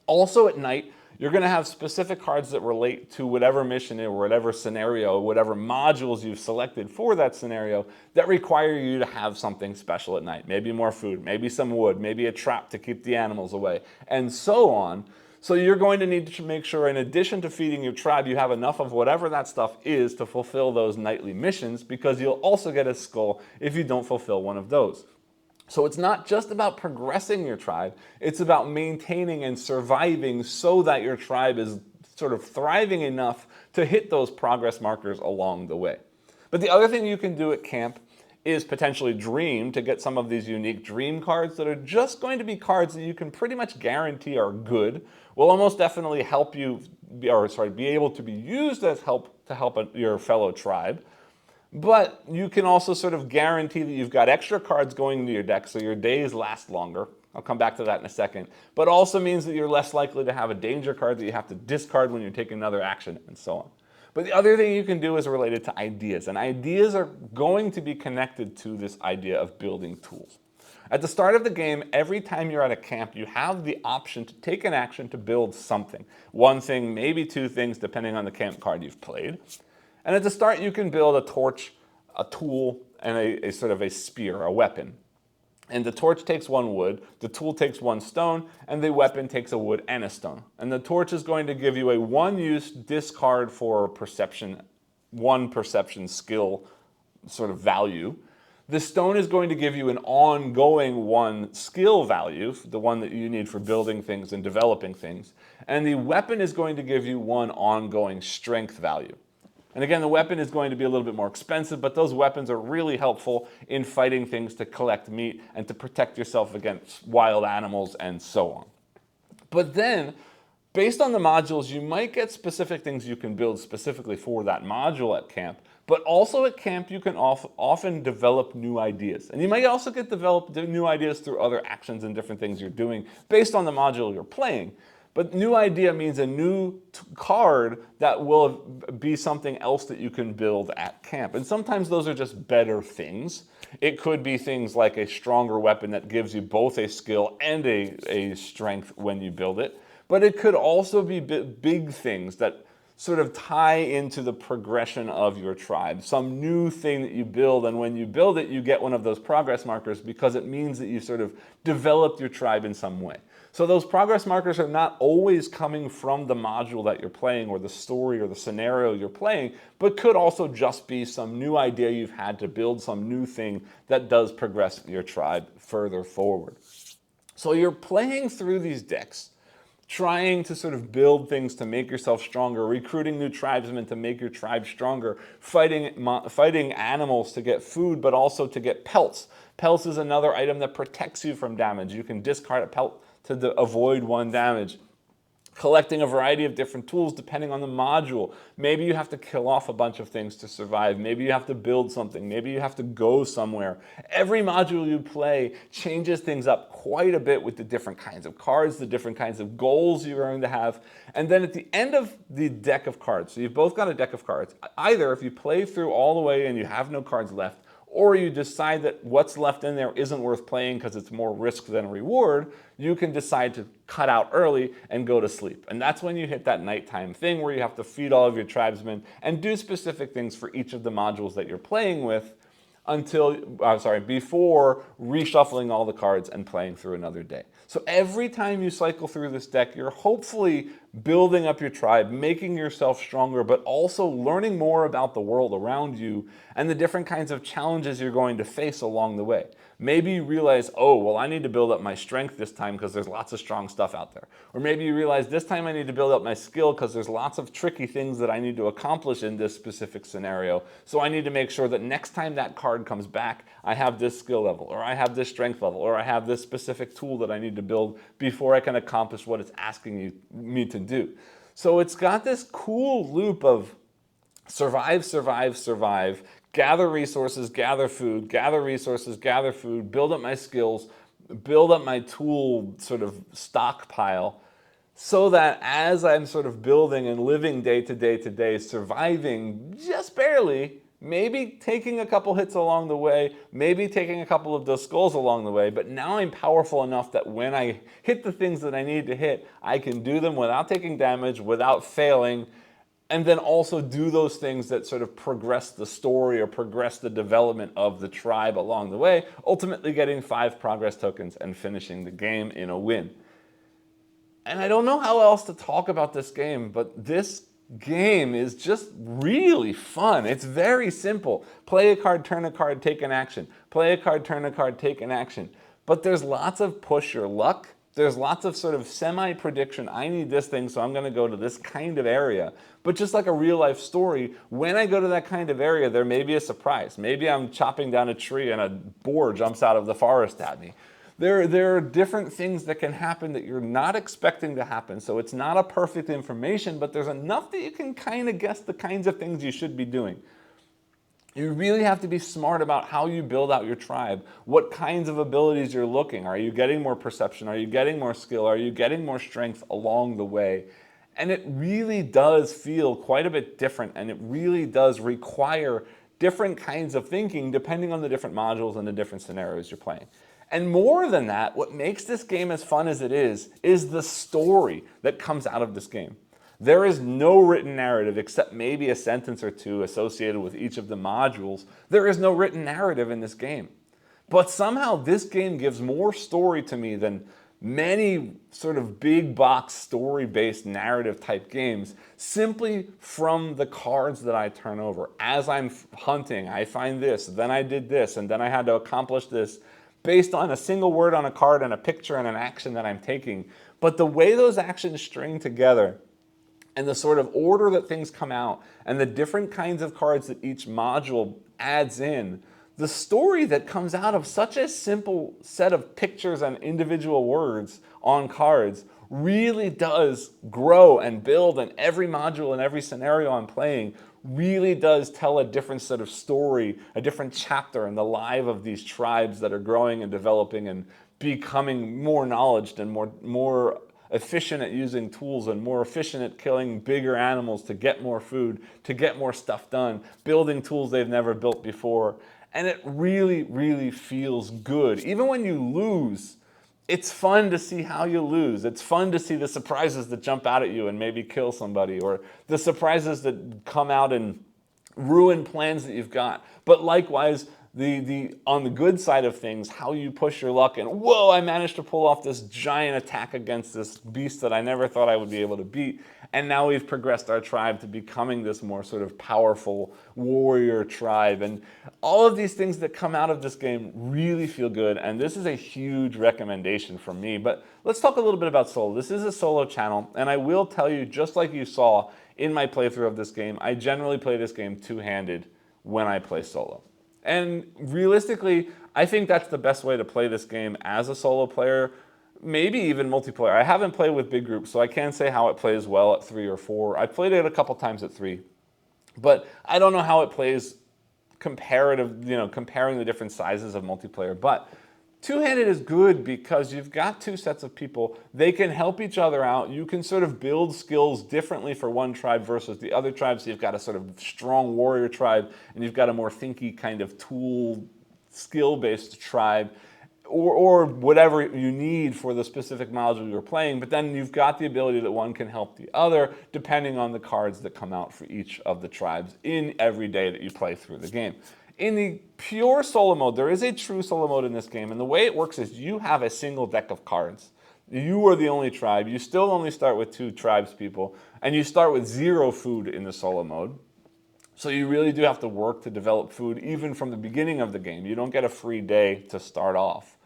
Also at night, you're going to have specific cards that relate to whatever mission or whatever scenario, whatever modules you've selected for that scenario that require you to have something special at night. Maybe more food, maybe some wood, maybe a trap to keep the animals away, and so on. So you're going to need to make sure, in addition to feeding your tribe, you have enough of whatever that stuff is to fulfill those nightly missions, because you'll also get a skull if you don't fulfill one of those. So it's not just about progressing your tribe, it's about maintaining and surviving so that your tribe is sort of thriving enough to hit those progress markers along the way. But the other thing you can do at camp is potentially dream to get some of these unique dream cards that are just going to be cards that you can pretty much guarantee are good, will almost definitely help you, be able to be used as help to help your fellow tribe. But you can also sort of guarantee that you've got extra cards going into your deck so your days last longer. I'll come back to that in a second. But also means that you're less likely to have a danger card that you have to discard when you're taking another action, and so on. But the other thing you can do is related to ideas, and ideas are going to be connected to this idea of building tools. At the start of the game, every time you're at a camp, you have the option to take an action to build something. One thing, maybe two things, depending on the camp card you've played. And at the start, you can build a torch, a tool, and a sort of a spear, a weapon. And the torch takes one wood, the tool takes one stone, and the weapon takes a wood and a stone. And the torch is going to give you a one-use discard for perception, one perception skill sort of value. The stone is going to give you an ongoing one skill value, the one that you need for building things and developing things. And the weapon is going to give you one ongoing strength value. And again, the weapon is going to be a little bit more expensive, but those weapons are really helpful in fighting things to collect meat and to protect yourself against wild animals and so on. But then, based on the modules, you might get specific things you can build specifically for that module at camp, but also at camp you can often develop new ideas. And you might also develop new ideas through other actions and different things you're doing based on the module you're playing. But new idea means a new card that will be something else that you can build at camp. And sometimes those are just better things. It could be things like a stronger weapon that gives you both a skill and a strength when you build it. But it could also be big things that sort of tie into the progression of your tribe. Some new thing that you build, and when you build it, you get one of those progress markers because it means that you sort of developed your tribe in some way. So those progress markers are not always coming from the module that you're playing or the story or the scenario you're playing, but could also just be some new idea you've had to build some new thing that does progress your tribe further forward. So you're playing through these decks, trying to sort of build things to make yourself stronger, recruiting new tribesmen to make your tribe stronger, fighting animals to get food, but also to get pelts. Pelts is another item that protects you from damage. You can discard a pelt to avoid one damage. Collecting a variety of different tools depending on the module. Maybe you have to kill off a bunch of things to survive. Maybe you have to build something. Maybe you have to go somewhere. Every module you play changes things up quite a bit with the different kinds of cards, the different kinds of goals you're going to have. And then at the end of the deck of cards, so you've both got a deck of cards, either if you play through all the way and you have no cards left, or you decide that what's left in there isn't worth playing because it's more risk than reward, you can decide to cut out early and go to sleep. And that's when you hit that nighttime thing where you have to feed all of your tribesmen and do specific things for each of the modules that you're playing with before reshuffling all the cards and playing through another day. So every time you cycle through this deck, you're hopefully building up your tribe, making yourself stronger, but also learning more about the world around you and the different kinds of challenges you're going to face along the way. Maybe you realize, oh, well, I need to build up my strength this time because there's lots of strong stuff out there. Or maybe you realize this time I need to build up my skill because there's lots of tricky things that I need to accomplish in this specific scenario. So I need to make sure that next time that card comes back, I have this skill level, or I have this strength level, or I have this specific tool that I need to build before I can accomplish what it's asking me to do. So it's got this cool loop of survive, survive, survive, gather resources, gather food, gather resources, gather food, build up my skills, build up my tool sort of stockpile, so that as I'm sort of building and living day to day to day, surviving just barely, maybe taking a couple hits along the way, maybe taking a couple of those skulls along the way, but now I'm powerful enough that when I hit the things that I need to hit, I can do them without taking damage, without failing, and then also do those things that sort of progress the story or progress the development of the tribe along the way, ultimately getting 5 progress tokens and finishing the game in a win. And I don't know how else to talk about this game, but this game is just really fun. It's very simple. Play a card, turn a card, take an action. Play a card, turn a card, take an action. But there's lots of push your luck. There's lots of sort of semi-prediction. I need this thing, so I'm going to go to this kind of area. But just like a real-life story, when I go to that kind of area, there may be a surprise. Maybe I'm chopping down a tree and a boar jumps out of the forest at me. There are different things that can happen that you're not expecting to happen. So it's not a perfect information, but there's enough that you can kind of guess the kinds of things you should be doing. You really have to be smart about how you build out your tribe, what kinds of abilities you're looking. Are you getting more perception? Are you getting more skill? Are you getting more strength along the way? And it really does feel quite a bit different, and it really does require different kinds of thinking depending on the different modules and the different scenarios you're playing. And more than that, what makes this game as fun as it is the story that comes out of this game. There is no written narrative except maybe a sentence or two associated with each of the modules. There is no written narrative in this game. But somehow this game gives more story to me than many sort of big box story-based narrative type games, simply from the cards that I turn over. As I'm hunting, I find this, then I did this, and then I had to accomplish this based on a single word on a card and a picture and an action that I'm taking. But the way those actions string together and the sort of order that things come out and the different kinds of cards that each module adds in, the story that comes out of such a simple set of pictures and individual words on cards really does grow and build, and every module and every scenario I'm playing really does tell a different sort of story, a different chapter in the life of these tribes that are growing and developing and becoming more knowledgeable and more efficient at using tools and more efficient at killing bigger animals to get more food, to get more stuff done, building tools they've never built before. And it really, really feels good. Even when you lose, it's fun to see how you lose. It's fun to see the surprises that jump out at you and maybe kill somebody, or the surprises that come out and ruin plans that you've got. But likewise, on the good side of things, how you push your luck and, whoa, I managed to pull off this giant attack against this beast that I never thought I would be able to beat. And now we've progressed our tribe to becoming this more sort of powerful warrior tribe. And all of these things that come out of this game really feel good. And this is a huge recommendation from me. But let's talk a little bit about solo. This is a solo channel. And I will tell you, just like you saw in my playthrough of this game, I generally play this game two-handed when I play solo. And realistically, I think that's the best way to play this game as a solo player, maybe even multiplayer. I haven't played with big groups, so I can't say how it plays well at 3 or 4. I played it a couple times at 3, but I don't know how it plays comparing the different sizes of multiplayer. But two-handed is good because you've got two sets of people. They can help each other out. You can sort of build skills differently for one tribe versus the other tribe. So you've got a sort of strong warrior tribe, and you've got a more thinky kind of tool, skill-based tribe, or whatever you need for the specific module you're playing. But then you've got the ability that one can help the other depending on the cards that come out for each of the tribes in every day that you play through the game. In the pure solo mode, there is a true solo mode in this game, and the way it works is you have a single deck of cards. You are the only tribe. You still only start with 2 tribes people, and you start with 0 food in the solo mode. So you really do have to work to develop food even from the beginning of the game. You don't get a free day to start off.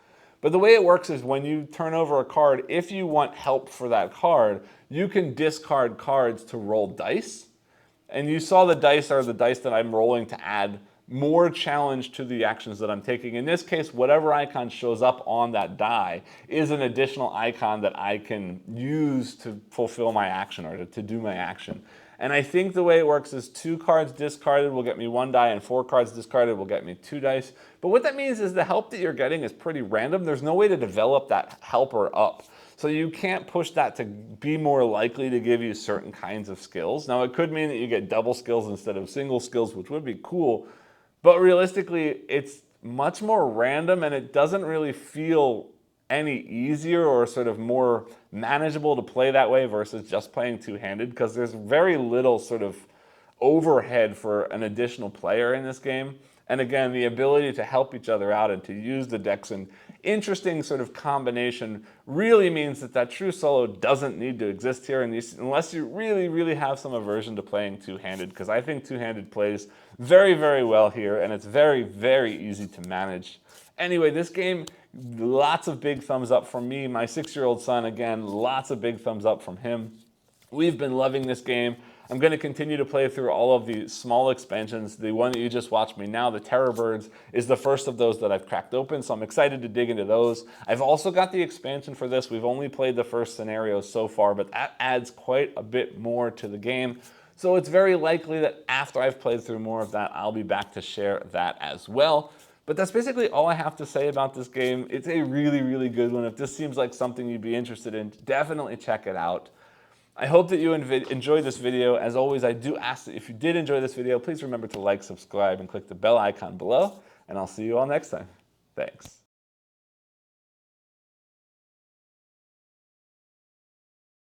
But the way it works is when you turn over a card, if you want help for that card, you can discard cards to roll dice. And you saw the dice are the dice that I'm rolling to add more challenge to the actions that I'm taking. In this case, whatever icon shows up on that die is an additional icon that I can use to fulfill my action or to do my action. And I think the way it works is 2 cards discarded will get me 1 die, and 4 cards discarded will get me 2 dice. But what that means is the help that you're getting is pretty random. There's no way to develop that helper up. So you can't push that to be more likely to give you certain kinds of skills. Now, it could mean that you get double skills instead of single skills, which would be cool. But realistically, it's much more random, and it doesn't really feel any easier or sort of more manageable to play that way versus just playing two-handed, because there's very little sort of overhead for an additional player in this game. And again, the ability to help each other out and to use the decks in interesting sort of combination really means that that true solo doesn't need to exist here unless you really have some aversion to playing two-handed, because I think two-handed plays very well here, and it's very easy to manage. Anyway, this game, lots of big thumbs up from me. My 6-year-old son, again, lots of big thumbs up from him. We've been loving this game. I'm going to continue to play through all of the small expansions. The one that you just watched me now, the Terror Birds, is the first of those that I've cracked open, so I'm excited to dig into those. I've also got the expansion for this. We've only played the first scenario so far, but that adds quite a bit more to the game. So it's very likely that after I've played through more of that, I'll be back to share that as well. But that's basically all I have to say about this game. It's a really good one. If this seems like something you'd be interested in, definitely check it out. I hope that you enjoyed this video. As always, I do ask that if you did enjoy this video, please remember to like, subscribe, and click the bell icon below, and I'll see you all next time. Thanks.